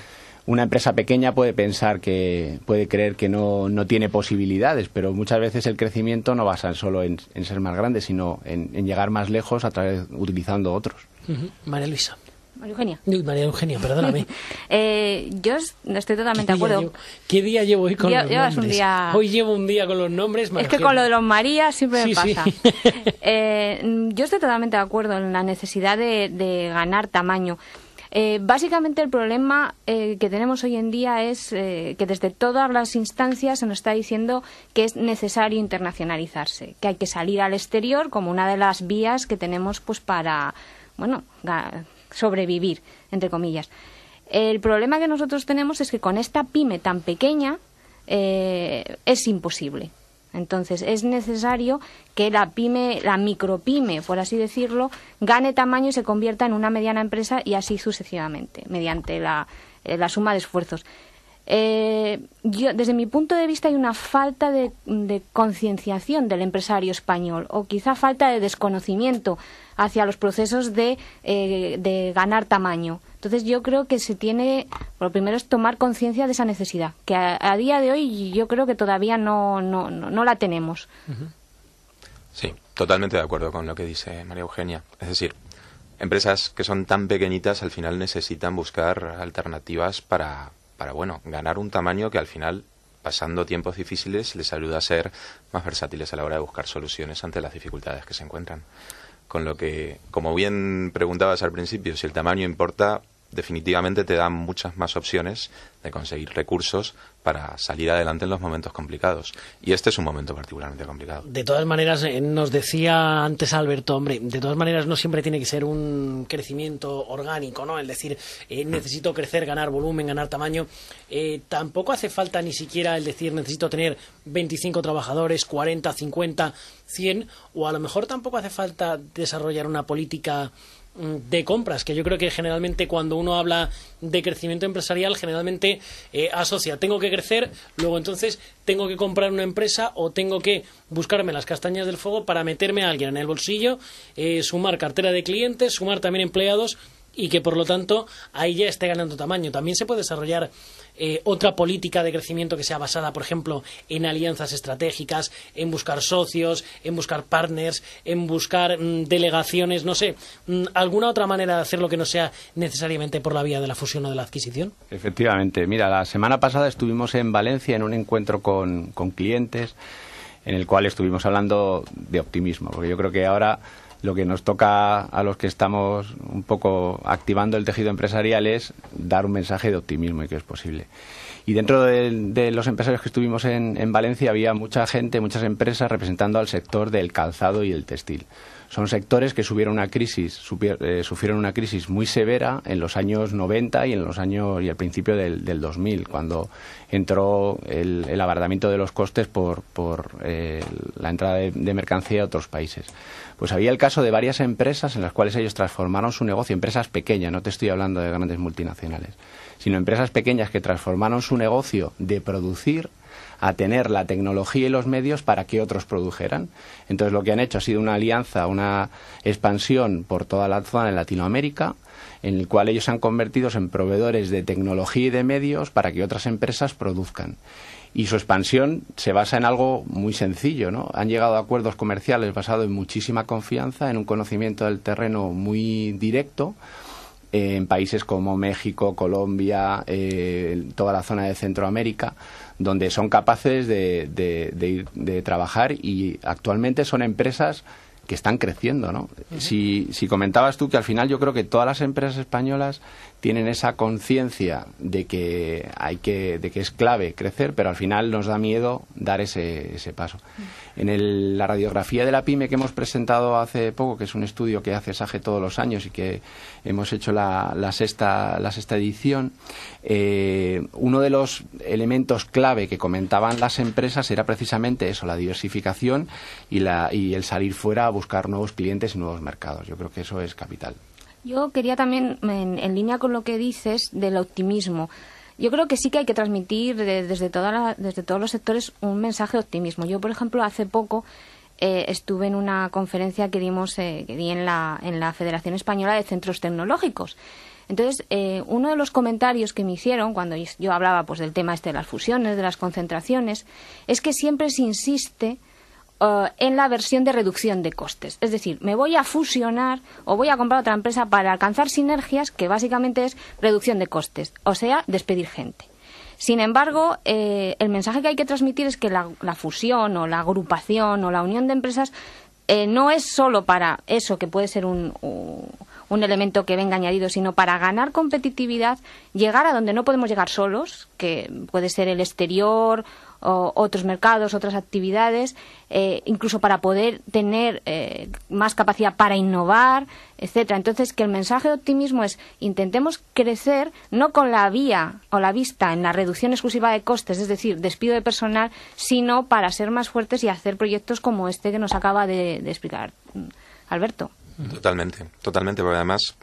una empresa pequeña puede creer que no tiene posibilidades, pero muchas veces el crecimiento no basa solo en ser más grande, sino en llegar más lejos utilizando otros. María Luisa. María Eugenia, perdóname. Yo estoy totalmente de acuerdo. ¿Qué día llevo hoy con los nombres? Un día... Hoy llevo un día con los nombres. Es que con lo de los Marías siempre me pasa. Sí. Yo estoy totalmente de acuerdo en la necesidad de ganar tamaño. Básicamente el problema que tenemos hoy en día es que desde todas las instancias se nos está diciendo que es necesario internacionalizarse, que hay que salir al exterior como una de las vías que tenemos pues para, bueno, sobrevivir, entre comillas. El problema que nosotros tenemos es que con esta pyme tan pequeña es imposible. Entonces es necesario que la micropyme, por así decirlo, gane tamaño y se convierta en una mediana empresa y así sucesivamente, mediante la suma de esfuerzos. Desde mi punto de vista hay una falta de concienciación del empresario español o quizá falta de desconocimiento hacia los procesos de ganar tamaño. Entonces yo creo que lo primero es tomar conciencia de esa necesidad, que a día de hoy yo creo que todavía no la tenemos. Sí, totalmente de acuerdo con lo que dice María Eugenia. Es decir, empresas que son tan pequeñitas al final necesitan buscar alternativas para ganar un tamaño que al final, pasando tiempos difíciles, les ayuda a ser más versátiles a la hora de buscar soluciones ante las dificultades que se encuentran. Con lo que, como bien preguntabas al principio, si el tamaño importa, definitivamente te dan muchas más opciones de conseguir recursos para salir adelante en los momentos complicados. Y este es un momento particularmente complicado. De todas maneras, nos decía antes Alberto, hombre, de todas maneras no siempre tiene que ser un crecimiento orgánico, ¿no? Es decir, necesito crecer, ganar volumen, ganar tamaño. Tampoco hace falta ni siquiera el decir necesito tener 25 trabajadores, 40, 50, 100, o a lo mejor tampoco hace falta desarrollar una política de compras, que yo creo que generalmente cuando uno habla de crecimiento empresarial generalmente asocia, tengo que crecer, luego entonces tengo que comprar una empresa o tengo que buscarme las castañas del fuego para meterme a alguien en el bolsillo, sumar cartera de clientes, sumar también empleados, y que por lo tanto ahí ya esté ganando tamaño. También se puede desarrollar otra política de crecimiento que sea basada, por ejemplo, en alianzas estratégicas, en buscar socios, en buscar partners, en buscar delegaciones, no sé, alguna otra manera de hacerlo que no sea necesariamente por la vía de la fusión o de la adquisición. Efectivamente. Mira, la semana pasada estuvimos en Valencia en un encuentro con clientes en el cual estuvimos hablando de optimismo, porque yo creo que ahora lo que nos toca a los que estamos un poco activando el tejido empresarial es dar un mensaje de optimismo y que es posible. Y dentro de los empresarios que estuvimos en Valencia había mucha gente, muchas empresas representando al sector del calzado y el textil. Son sectores que sufrieron una crisis muy severa en los años 90 y al principio del 2000, cuando entró el abaratamiento de los costes por la entrada de mercancía a otros países. Pues había el caso de varias empresas en las cuales ellos transformaron su negocio, empresas pequeñas, no te estoy hablando de grandes multinacionales, sino empresas pequeñas que transformaron su negocio de producir a tener la tecnología y los medios para que otros produjeran. Entonces lo que han hecho ha sido una alianza, una expansión por toda la zona de Latinoamérica, en el cual ellos se han convertido en proveedores de tecnología y de medios para que otras empresas produzcan. Y su expansión se basa en algo muy sencillo, ¿no? Han llegado a acuerdos comerciales basados en muchísima confianza, en un conocimiento del terreno muy directo, en países como México, Colombia, toda la zona de Centroamérica, donde son capaces de trabajar, y actualmente son empresas que están creciendo, ¿no? Si comentabas tú que al final yo creo que todas las empresas españolas tienen esa conciencia de que es clave crecer, pero al final nos da miedo dar ese paso. En la radiografía de la PYME que hemos presentado hace poco, que es un estudio que hace SAGE todos los años y que hemos hecho la sexta edición, uno de los elementos clave que comentaban las empresas era precisamente eso, la diversificación y el salir fuera a buscar nuevos clientes y nuevos mercados. Yo creo que eso es capital. Yo quería también, en línea con lo que dices del optimismo, yo creo que sí que hay que transmitir desde todos los sectores un mensaje de optimismo. Yo, por ejemplo, hace poco estuve en una conferencia que di en la Federación Española de Centros Tecnológicos. Entonces, uno de los comentarios que me hicieron cuando yo hablaba pues del tema de las fusiones, de las concentraciones, es que siempre se insiste en la versión de reducción de costes. Es decir, me voy a fusionar o voy a comprar otra empresa para alcanzar sinergias, que básicamente es reducción de costes, o sea, despedir gente. Sin embargo, el mensaje que hay que transmitir es que la fusión o la agrupación o la unión de empresas no es solo para eso, que puede ser un elemento que venga añadido, sino para ganar competitividad, llegar a donde no podemos llegar solos, que puede ser el exterior, o otros mercados, otras actividades, incluso para poder tener más capacidad para innovar, etcétera. Entonces, que el mensaje de optimismo es: intentemos crecer no con la vía o la vista en la reducción exclusiva de costes, es decir, despido de personal, sino para ser más fuertes y hacer proyectos como este que nos acaba de explicar Alberto. Totalmente, porque además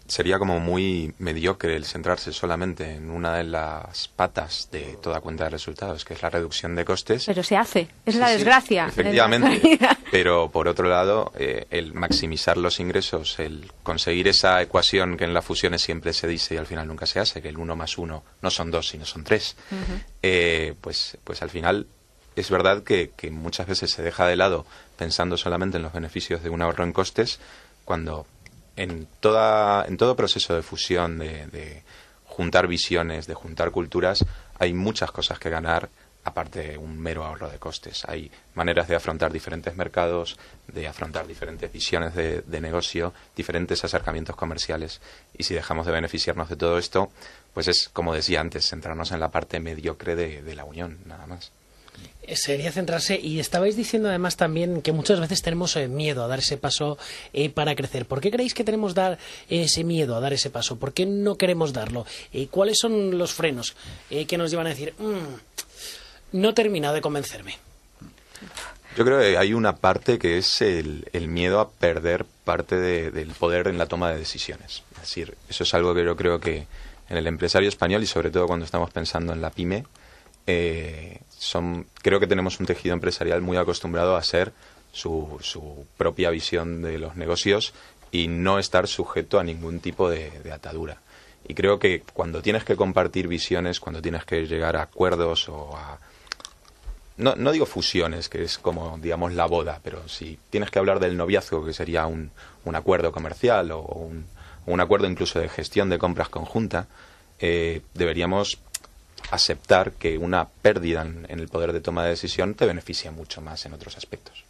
sería como muy mediocre el centrarse solamente en una de las patas de toda cuenta de resultados, que es la reducción de costes. Pero se hace, es la desgracia. Efectivamente, pero por otro lado, el maximizar los ingresos, el conseguir esa ecuación que en las fusiones siempre se dice y al final nunca se hace, que el 1 más 1 no son 2, sino son 3, pues al final es verdad que muchas veces se deja de lado pensando solamente en los beneficios de un ahorro en costes, cuando en todo proceso de fusión, de juntar visiones, de juntar culturas, hay muchas cosas que ganar, aparte de un mero ahorro de costes. Hay maneras de afrontar diferentes mercados, de afrontar diferentes visiones de negocio, diferentes acercamientos comerciales. Y si dejamos de beneficiarnos de todo esto, pues es, como decía antes, centrarnos en la parte mediocre de la unión, nada más. Sería centrarse, y estabais diciendo además también que muchas veces tenemos miedo a dar ese paso para crecer. ¿Por qué creéis que tenemos dar ese miedo a dar ese paso? ¿Por qué no queremos darlo? ¿Cuáles son los frenos que nos llevan a decir no termina de convencerme? Yo creo que hay una parte que es el miedo a perder parte del poder en la toma de decisiones. Es decir, eso es algo que yo creo que en el empresario español, y sobre todo cuando estamos pensando en la PYME, creo que tenemos un tejido empresarial muy acostumbrado a ser su propia visión de los negocios y no estar sujeto a ningún tipo de atadura. Y creo que cuando tienes que compartir visiones, cuando tienes que llegar a acuerdos o a... No digo fusiones, que es como, digamos, la boda, pero si tienes que hablar del noviazgo, que sería un acuerdo comercial o un acuerdo incluso de gestión de compras conjunta, deberíamos aceptar que una pérdida en el poder de toma de decisión te beneficia mucho más en otros aspectos.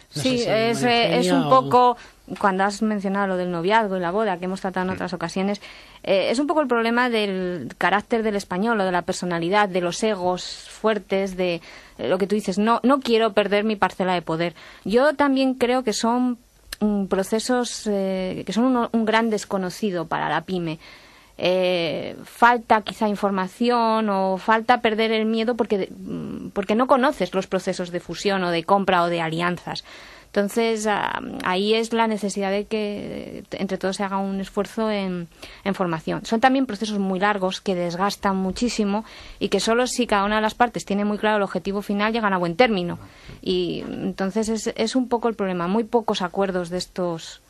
Sí, es un poco, cuando has mencionado lo del noviazgo y la boda, que hemos tratado en otras ocasiones, es un poco el problema del carácter del español o de la personalidad, de los egos fuertes, de lo que tú dices, no quiero perder mi parcela de poder. Yo también creo que son procesos que son un gran desconocido para la pyme. Falta quizá información o falta perder el miedo porque no conoces los procesos de fusión o de compra o de alianzas. Entonces ahí es la necesidad de que entre todos se haga un esfuerzo en formación. Son también procesos muy largos que desgastan muchísimo y que solo si cada una de las partes tiene muy claro el objetivo final llegan a buen término. Y entonces es un poco el problema, muy pocos acuerdos de estos.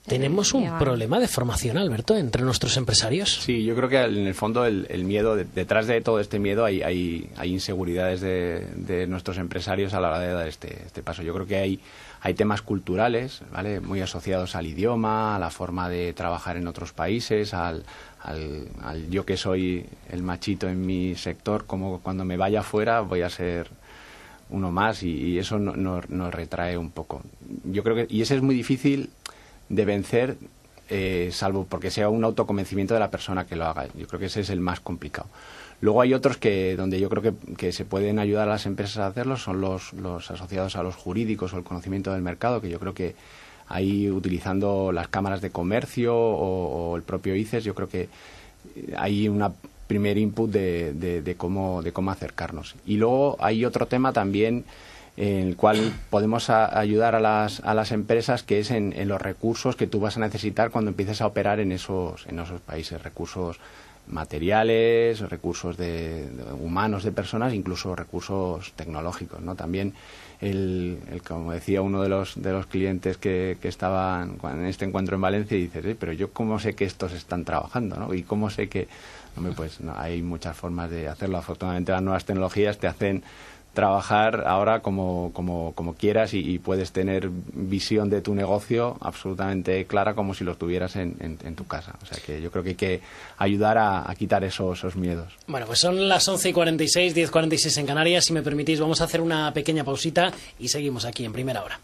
¿Tenemos un problema de formación, Alberto, entre nuestros empresarios? Sí, yo creo que en el fondo el miedo, detrás de todo este miedo hay inseguridades de nuestros empresarios a la hora de dar este paso. Yo creo que hay temas culturales, ¿vale?, muy asociados al idioma, a la forma de trabajar en otros países, al yo que soy el machito en mi sector, como cuando me vaya afuera voy a ser uno más, y eso nos retrae un poco. Yo creo que, y ese es muy difícil de vencer, salvo porque sea un autoconvencimiento de la persona que lo haga. Yo creo que ese es el más complicado. Luego hay otros donde yo creo que se pueden ayudar a las empresas a hacerlo, son los asociados a los jurídicos o el conocimiento del mercado, que yo creo que ahí, utilizando las cámaras de comercio o el propio ICES, yo creo que hay una primer input de cómo acercarnos. Y luego hay otro tema también en el cual podemos ayudar a las empresas, que es en los recursos que tú vas a necesitar cuando empieces a operar en esos países, recursos materiales, recursos humanos de personas, incluso recursos tecnológicos, ¿no? También como decía uno de los clientes que estaban en este encuentro en Valencia, y dices, pero yo cómo sé que estos están trabajando, ¿no? Y cómo sé que, hombre, pues no, hay muchas formas de hacerlo. Afortunadamente las nuevas tecnologías te hacen trabajar ahora como quieras y puedes tener visión de tu negocio absolutamente clara, como si lo tuvieras en tu casa. O sea que yo creo que hay que ayudar a quitar esos miedos. Bueno, pues son las 11:46, 10:46 en Canarias. Si me permitís, vamos a hacer una pequeña pausita y seguimos aquí en Primera Hora.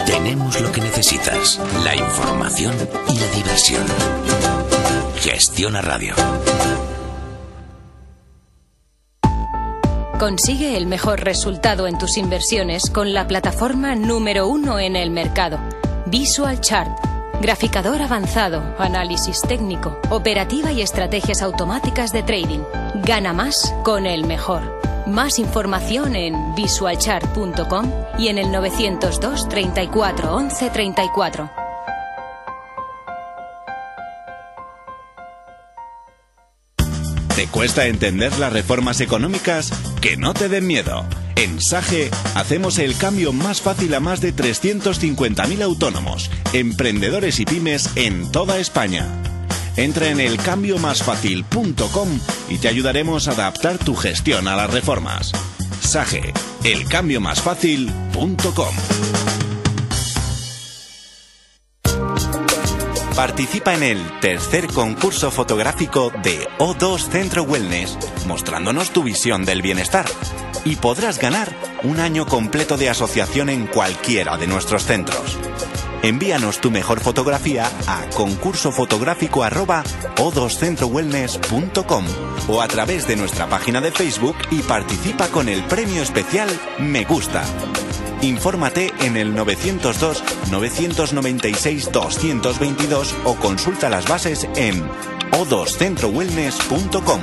Tenemos lo que necesitas: la información y la diversión. Gestiona Radio. Consigue el mejor resultado en tus inversiones con la plataforma número 1 en el mercado, Visual Chart. Graficador avanzado, análisis técnico, operativa y estrategias automáticas de trading. Gana más con el mejor. Más información en visualchart.com y en el 902 34 11 34. ¿Te cuesta entender las reformas económicas? Que no te den miedo. En SAGE hacemos el cambio más fácil a más de 350.000 autónomos, emprendedores y pymes en toda España. Entra en elcambiomasfacil.com y te ayudaremos a adaptar tu gestión a las reformas. SAGE, elcambiomasfacil.com. Participa en el tercer concurso fotográfico de O2 Centro Wellness, mostrándonos tu visión del bienestar. Y podrás ganar un año completo de asociación en cualquiera de nuestros centros. Envíanos tu mejor fotografía a concursofotografico@o2centrowellness.com o a través de nuestra página de Facebook y participa con el premio especial Me Gusta. Infórmate en el 902 996 222 o consulta las bases en o2centrowellness.com.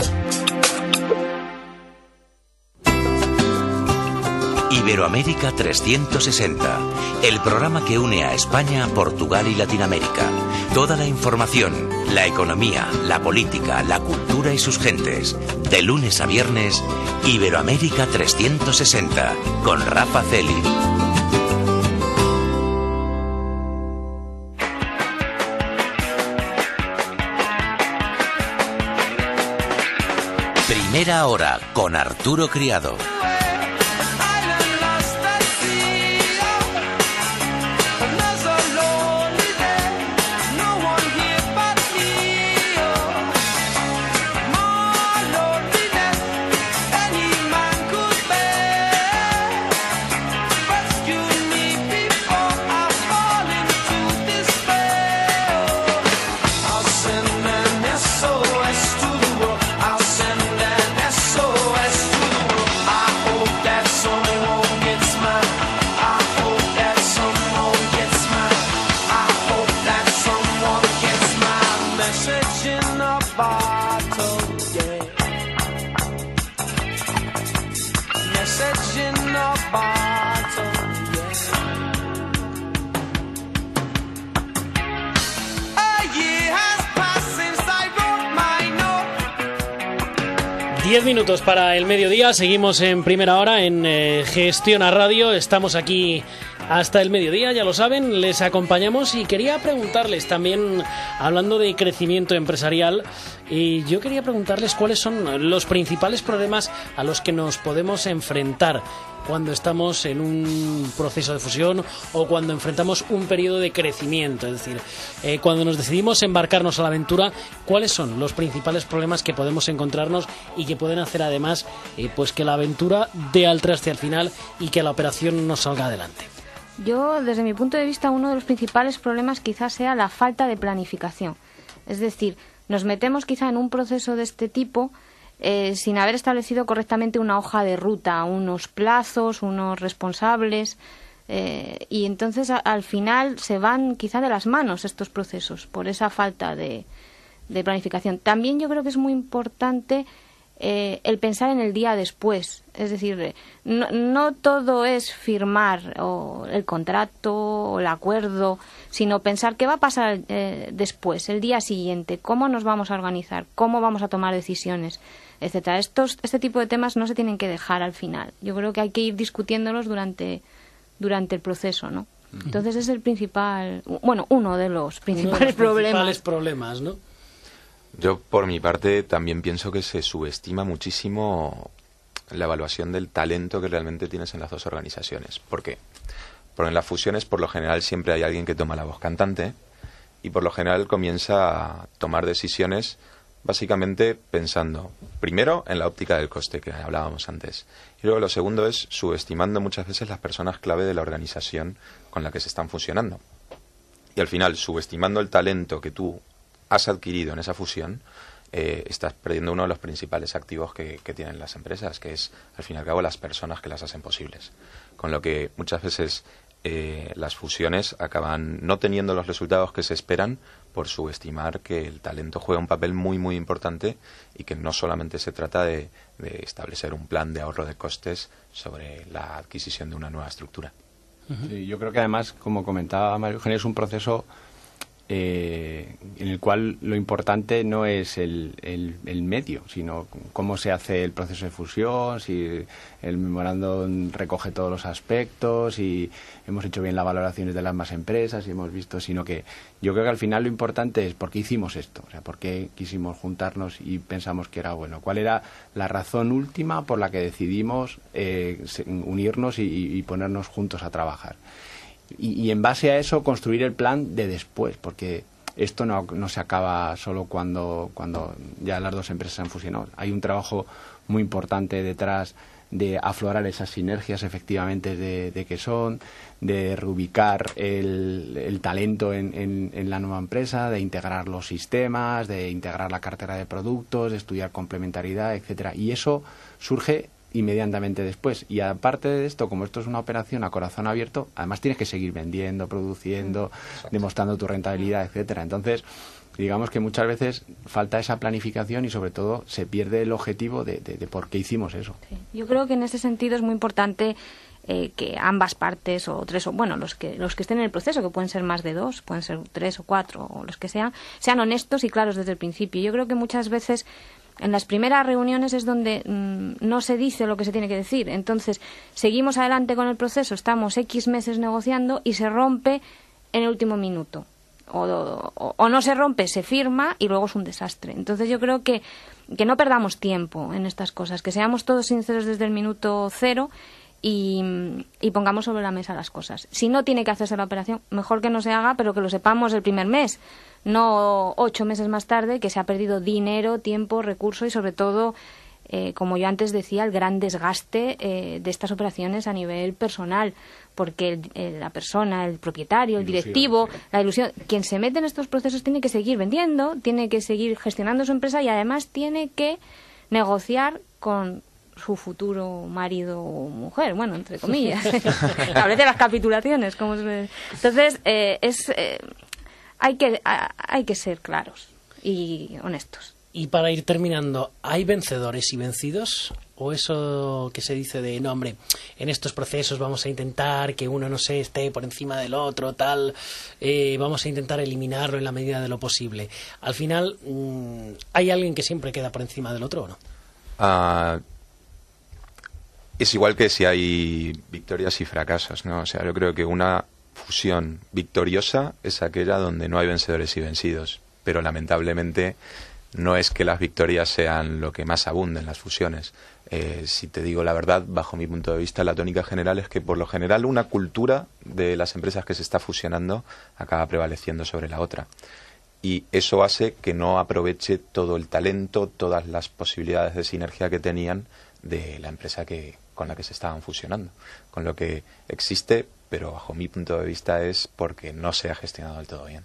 Iberoamérica 360, el programa que une a España, Portugal y Latinoamérica. Toda la información, la economía, la política, la cultura y sus gentes. De lunes a viernes, Iberoamérica 360, con Rafa Celi. Primera hora con Arturo Criado. Minutos para el mediodía, seguimos en primera hora en Gestiona Radio, estamos aquí hasta el mediodía, ya lo saben, les acompañamos y quería preguntarles también, hablando de crecimiento empresarial, y yo quería preguntarles cuáles son los principales problemas a los que nos podemos enfrentar cuando estamos en un proceso de fusión o cuando enfrentamos un periodo de crecimiento, es decir, cuando nos decidimos embarcarnos a la aventura, ¿cuáles son los principales problemas que podemos encontrarnos y que pueden hacer además pues que la aventura dé al traste al final y que la operación nos salga adelante? Yo, desde mi punto de vista, uno de los principales problemas quizás sea la falta de planificación. Es decir, nos metemos quizá en un proceso de este tipo sin haber establecido correctamente una hoja de ruta, unos plazos, unos responsables, y entonces al final se van quizá de las manos estos procesos por esa falta de planificación. También yo creo que es muy importante el pensar en el día después, es decir, no todo es firmar o el contrato o el acuerdo, sino pensar qué va a pasar después, el día siguiente, cómo nos vamos a organizar, cómo vamos a tomar decisiones, etcétera. Este tipo de temas no se tienen que dejar al final. Yo creo que hay que ir discutiéndolos durante el proceso, ¿no? Entonces es el principal, bueno, uno de los principales problemas, ¿no? Yo, por mi parte, también pienso que se subestima muchísimo la evaluación del talento que realmente tienes en las dos organizaciones. ¿Por qué? Porque en las fusiones, por lo general, siempre hay alguien que toma la voz cantante y, por lo general, comienza a tomar decisiones básicamente pensando, primero, en la óptica del coste, que hablábamos antes. Y luego lo segundo es subestimando muchas veces las personas clave de la organización con la que se están fusionando. Y al final, subestimando el talento que tú has adquirido en esa fusión, estás perdiendo uno de los principales activos que tienen las empresas, que es, al fin y al cabo, las personas que las hacen posibles. Con lo que muchas veces las fusiones acaban no teniendo los resultados que se esperan por subestimar que el talento juega un papel muy, muy importante y que no solamente se trata de establecer un plan de ahorro de costes sobre la adquisición de una nueva estructura. Sí, yo creo que además, como comentaba María Eugenia, es un proceso en el cual lo importante no es el medio, sino cómo se hace el proceso de fusión, si el memorándum recoge todos los aspectos, si hemos hecho bien las valoraciones de las más empresas, si hemos visto, sino que yo creo que al final lo importante es por qué hicimos esto, o sea, por qué quisimos juntarnos y pensamos que era bueno, cuál era la razón última por la que decidimos unirnos y ponernos juntos a trabajar. Y en base a eso construir el plan de después, porque esto no se acaba solo cuando ya las dos empresas se han fusionado. Hay un trabajo muy importante detrás de aflorar esas sinergias efectivamente de qué son, de reubicar el talento en la nueva empresa, de integrar los sistemas, de integrar la cartera de productos, de estudiar complementariedad, etcétera. Y eso surge inmediatamente después. Y aparte de esto, como esto es una operación a corazón abierto, además tienes que seguir vendiendo, produciendo, demostrando tu rentabilidad, etcétera. Entonces, digamos que muchas veces falta esa planificación y sobre todo se pierde el objetivo de por qué hicimos eso. Sí. Yo creo que en ese sentido es muy importante que ambas partes, o tres, o bueno, los que estén en el proceso, que pueden ser más de dos, pueden ser 3 o 4, o los que sean honestos y claros desde el principio. Yo creo que muchas veces en las primeras reuniones es donde no se dice lo que se tiene que decir. Entonces, seguimos adelante con el proceso, estamos X meses negociando y se rompe en el último minuto. o no se rompe, se firma y luego es un desastre. Entonces yo creo que no perdamos tiempo en estas cosas, que seamos todos sinceros desde el minuto cero y pongamos sobre la mesa las cosas. Si no tiene que hacerse la operación, mejor que no se haga, pero que lo sepamos el primer mes, no 8 meses más tarde, que se ha perdido dinero, tiempo, recursos y sobre todo, como yo antes decía, el gran desgaste de estas operaciones a nivel personal, porque la persona, el propietario, el directivo, la ilusión, quien se mete en estos procesos tiene que seguir vendiendo, tiene que seguir gestionando su empresa y además tiene que negociar con su futuro marido o mujer, bueno, entre comillas. Establece las capitulaciones. Entonces, hay que ser claros y honestos. Y para ir terminando, ¿hay vencedores y vencidos? ¿O eso que se dice de, no, hombre, en estos procesos vamos a intentar que uno, no sé, esté por encima del otro, tal, vamos a intentar eliminarlo en la medida de lo posible? Al final, ¿hay alguien que siempre queda por encima del otro o no? Es igual que si hay victorias y fracasos, ¿no? O sea, yo creo que una fusión victoriosa es aquella donde no hay vencedores y vencidos, pero lamentablemente no es que las victorias sean lo que más abunde en las fusiones. Si te digo la verdad, bajo mi punto de vista, la tónica general es que por lo general una cultura de las empresas que se está fusionando acaba prevaleciendo sobre la otra. Y eso hace que no aproveche todo el talento, todas las posibilidades de sinergia que tenían de la empresa con la que se estaban fusionando. Con lo que existe, pero bajo mi punto de vista es porque no se ha gestionado del todo bien.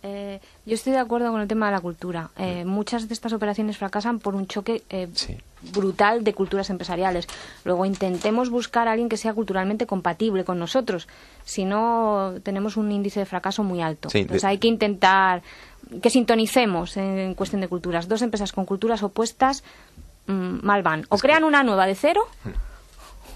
Yo estoy de acuerdo con el tema de la cultura. Muchas de estas operaciones fracasan por un choque brutal de culturas empresariales. Luego intentemos buscar a alguien que sea culturalmente compatible con nosotros. Si no, tenemos un índice de fracaso muy alto. Entonces hay que intentar que sintonicemos en cuestión de culturas. Dos empresas con culturas opuestas mal van. O crean una nueva de cero...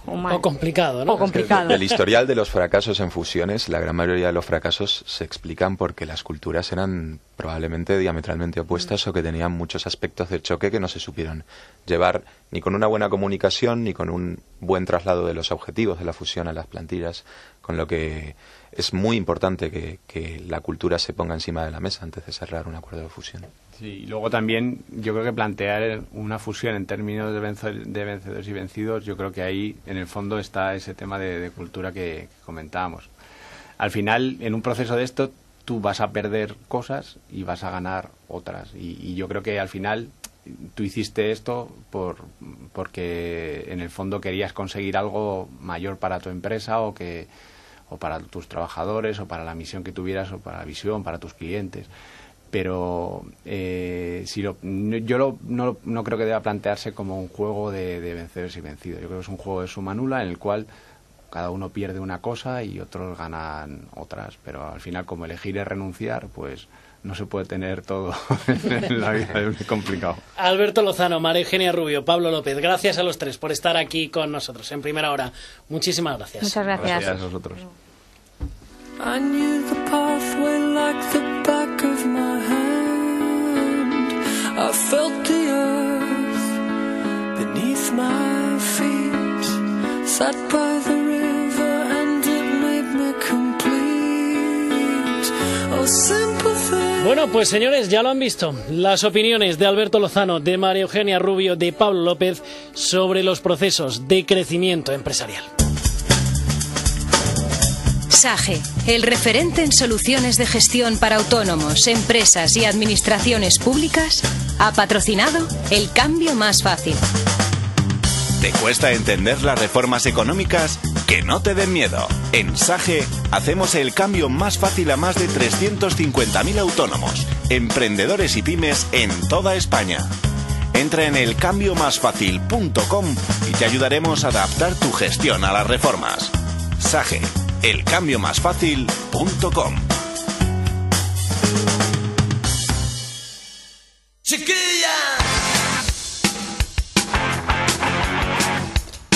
O complicado, ¿no? O complicado. El historial de los fracasos en fusiones, la gran mayoría de los fracasos se explican porque las culturas eran probablemente diametralmente opuestas o que tenían muchos aspectos de choque que no se supieron llevar ni con una buena comunicación ni con un buen traslado de los objetivos de la fusión a las plantillas, con lo que es muy importante que la cultura se ponga encima de la mesa antes de cerrar un acuerdo de fusión. Sí, y luego también yo creo que plantear una fusión en términos de vencedores y vencidos, yo creo que ahí en el fondo está ese tema de cultura que comentábamos. Al final, en un proceso de esto, tú vas a perder cosas y vas a ganar otras. Y yo creo que al final tú hiciste esto porque en el fondo querías conseguir algo mayor para tu empresa o para tus trabajadores o para la misión que tuvieras o para la visión, para tus clientes. Pero yo no creo que deba plantearse como un juego de vencedores y vencidos. Yo creo que es un juego de suma nula en el cual cada uno pierde una cosa y otros ganan otras. Pero al final, como elegir es renunciar, pues no se puede tener todo en la vida, es muy complicado. Alberto Lozano, María Eugenia Rubio, Pablo López, gracias a los tres por estar aquí con nosotros en Primera Hora. Muchísimas gracias. Muchas gracias. Gracias a vosotros. I knew the pathway like the back of my hand. I felt the earth beneath my feet. Sat by the river and it made me complete. Oh, sympathy. Bueno, pues señores, ya lo han visto. Las opiniones de Alberto Lozano, de María Eugenia Rubio, de Pablo López sobre los procesos de crecimiento empresarial. SAGE, el referente en soluciones de gestión para autónomos, empresas y administraciones públicas, ha patrocinado El Cambio Más Fácil. ¿Te cuesta entender las reformas económicas? Que no te den miedo. En SAGE hacemos el cambio más fácil a más de 350.000 autónomos, emprendedores y pymes en toda España. Entra en elcambiomasfacil.com y te ayudaremos a adaptar tu gestión a las reformas. SAGE, elcambiomasfacil.com.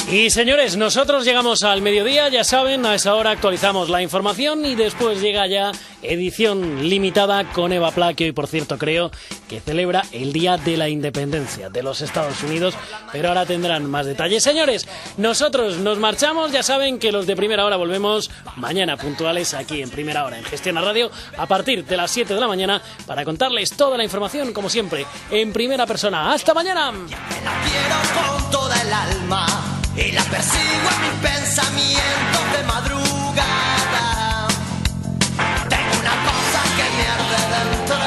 Y señores, nosotros llegamos al mediodía, ya saben, a esa hora actualizamos la información y después llega ya edición limitada con Eva Pla, que hoy, por cierto, creo que celebra el Día de la Independencia de los Estados Unidos, pero ahora tendrán más detalles. Señores, nosotros nos marchamos, ya saben que los de Primera Hora volvemos mañana puntuales aquí en Primera Hora, en Gestiona Radio, a partir de las 7 de la mañana, para contarles toda la información, como siempre, en primera persona. ¡Hasta mañana! La quiero con toda el alma y la persigo en mis pensamientos de madrugada. Tengo una cosa que me arde dentro,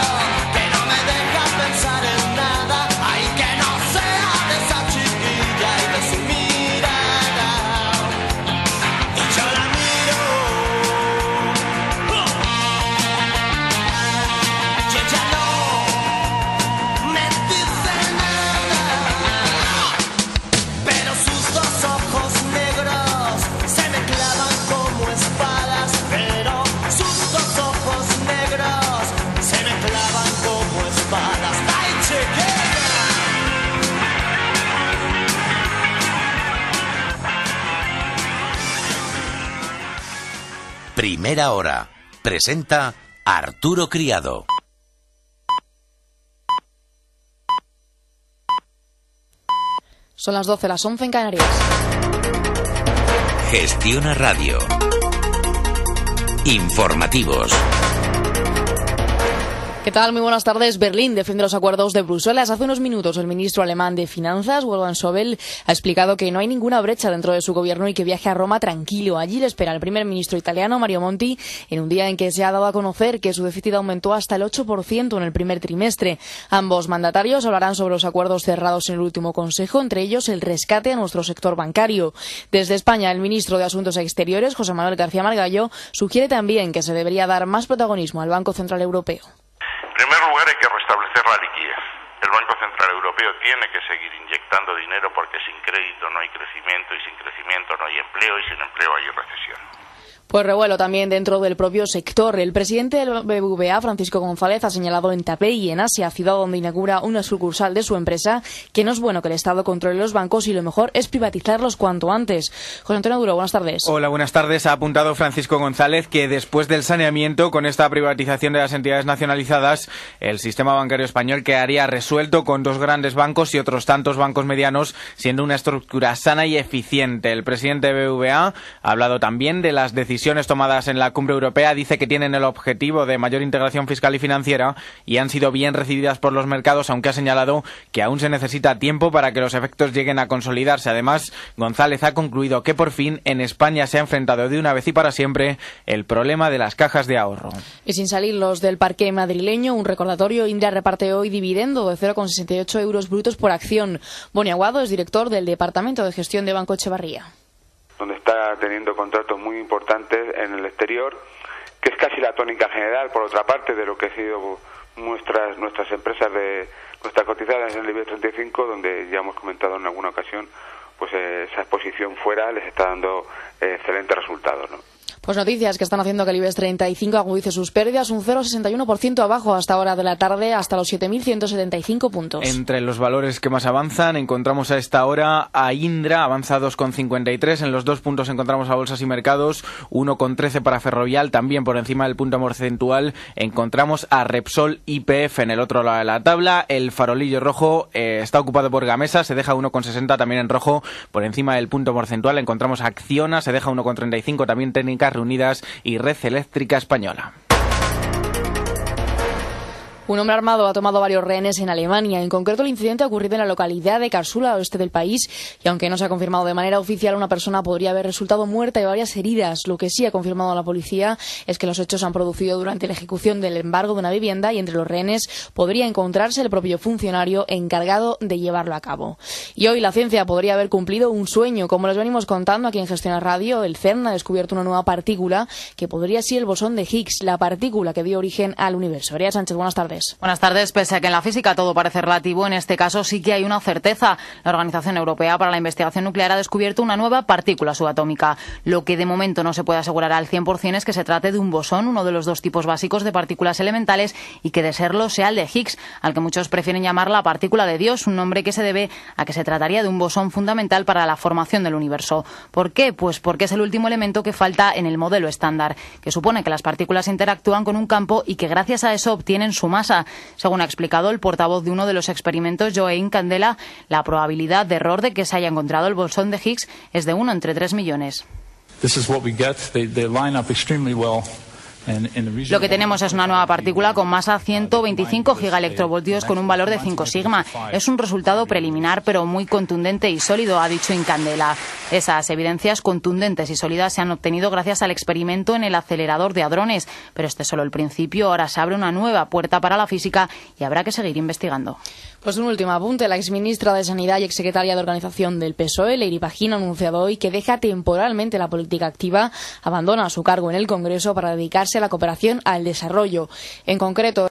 que no me deja pensar en nada. Ay, que no sea de esa chiquilla y de su mirada. Y yo la miro, y ella no me dice nada, pero sus dos ojos negros se me clavan como espadas, pero sus dos ojos negros se me clavan como espadas. ¡Ay, chiquilla! Primera Hora. Presenta Arturo Criado. Son las 12, las 11 en Canarias. Gestiona Radio. Informativos. ¿Qué tal? Muy buenas tardes. Berlín defiende los acuerdos de Bruselas. Hace unos minutos el ministro alemán de Finanzas, Wolfgang Schäuble, ha explicado que no hay ninguna brecha dentro de su gobierno y que viaje a Roma tranquilo. Allí le espera el primer ministro italiano, Mario Monti, en un día en que se ha dado a conocer que su déficit aumentó hasta el 8% en el primer trimestre. Ambos mandatarios hablarán sobre los acuerdos cerrados en el último Consejo, entre ellos el rescate a nuestro sector bancario. Desde España, el ministro de Asuntos Exteriores, José Manuel García Margallo, sugiere también que se debería dar más protagonismo al Banco Central Europeo. En primer lugar, hay que restablecer la liquidez. El Banco Central Europeo tiene que seguir inyectando dinero porque sin crédito no hay crecimiento y sin crecimiento no hay empleo y sin empleo hay recesión. Pues revuelo también dentro del propio sector. El presidente del BBVA, Francisco González, ha señalado en Taipei, en Asia, ciudad donde inaugura una sucursal de su empresa, que no es bueno que el Estado controle los bancos y lo mejor es privatizarlos cuanto antes. José Antonio Duro, buenas tardes. Hola, buenas tardes. Ha apuntado Francisco González que después del saneamiento, con esta privatización de las entidades nacionalizadas, el sistema bancario español quedaría resuelto con dos grandes bancos y otros tantos bancos medianos, siendo una estructura sana y eficiente. El presidente de BBVA ha hablado también de las decisiones tomadas en la cumbre europea. Dice que tienen el objetivo de mayor integración fiscal y financiera y han sido bien recibidas por los mercados, aunque ha señalado que aún se necesita tiempo para que los efectos lleguen a consolidarse. Además, González ha concluido que por fin en España se ha enfrentado de una vez y para siempre el problema de las cajas de ahorro. Y sin salir los del parque madrileño, un recordatorio: Indra reparte hoy dividendo de 0,68 euros brutos por acción. Boni Aguado es director del Departamento de Gestión de Banco Etxebarria, donde está teniendo contratos muy importantes en el exterior, que es casi la tónica general, por otra parte, de lo que han sido nuestras empresas de nuestras cotizadas en el IBEX 35, donde ya hemos comentado en alguna ocasión, pues esa exposición fuera les está dando excelentes resultados, ¿no? Pues noticias que están haciendo que el IBEX 35 agudice sus pérdidas, un 0,61% abajo hasta hora de la tarde, hasta los 7.175 puntos. Entre los valores que más avanzan, encontramos a esta hora a Indra, avanza 2,53. En los 2 puntos encontramos a Bolsas y Mercados, 1,13 para Ferrovial, también por encima del punto porcentual. Encontramos a Repsol YPF en el otro lado de la tabla. El farolillo rojo está ocupado por Gamesa, se deja 1,60 también en rojo, por encima del punto porcentual. Encontramos a Acciona, se deja 1,35, también Técnicas Reunidas y Red Eléctrica Española. Un hombre armado ha tomado varios rehenes en Alemania. En concreto, el incidente ha ocurrido en la localidad de Karlsruhe, al oeste del país, y aunque no se ha confirmado de manera oficial, una persona podría haber resultado muerta y varias heridas. Lo que sí ha confirmado la policía es que los hechos se han producido durante la ejecución del embargo de una vivienda y entre los rehenes podría encontrarse el propio funcionario encargado de llevarlo a cabo. Y hoy la ciencia podría haber cumplido un sueño. Como les venimos contando aquí en Gestiona Radio, el CERN ha descubierto una nueva partícula que podría ser el bosón de Higgs, la partícula que dio origen al universo. María Sánchez, buenas tardes. millones. Buenas tardes. Pese a que en la física todo parece relativo, en este caso sí que hay una certeza. La Organización Europea para la Investigación Nuclear ha descubierto una nueva partícula subatómica. Lo que de momento no se puede asegurar al 100% es que se trate de un bosón, uno de los dos tipos básicos de partículas elementales, y que de serlo sea el de Higgs, al que muchos prefieren llamar la partícula de Dios, un nombre que se debe a que se trataría de un bosón fundamental para la formación del universo. ¿Por qué? Pues porque es el último elemento que falta en el modelo estándar, que supone que las partículas interactúan con un campo y que gracias a eso obtienen su masa. Según ha explicado el portavoz de uno de los experimentos, Joaquín Candela, la probabilidad de error de que se haya encontrado el bosón de Higgs es de 1 entre 3 millones. Lo que tenemos es una nueva partícula con masa 125 gigaelectrovoltios con un valor de 5 sigma. Es un resultado preliminar pero muy contundente y sólido, ha dicho Incandela. Esas evidencias contundentes y sólidas se han obtenido gracias al experimento en el acelerador de hadrones, pero este es solo el principio. Ahora se abre una nueva puerta para la física y habrá que seguir investigando. Pues un último apunte. La exministra de Sanidad y exsecretaria de Organización del PSOE, Leire Pagín, ha anunciado hoy que deja temporalmente la política activa, abandona su cargo en el Congreso para dedicarse a la cooperación al desarrollo. En concreto,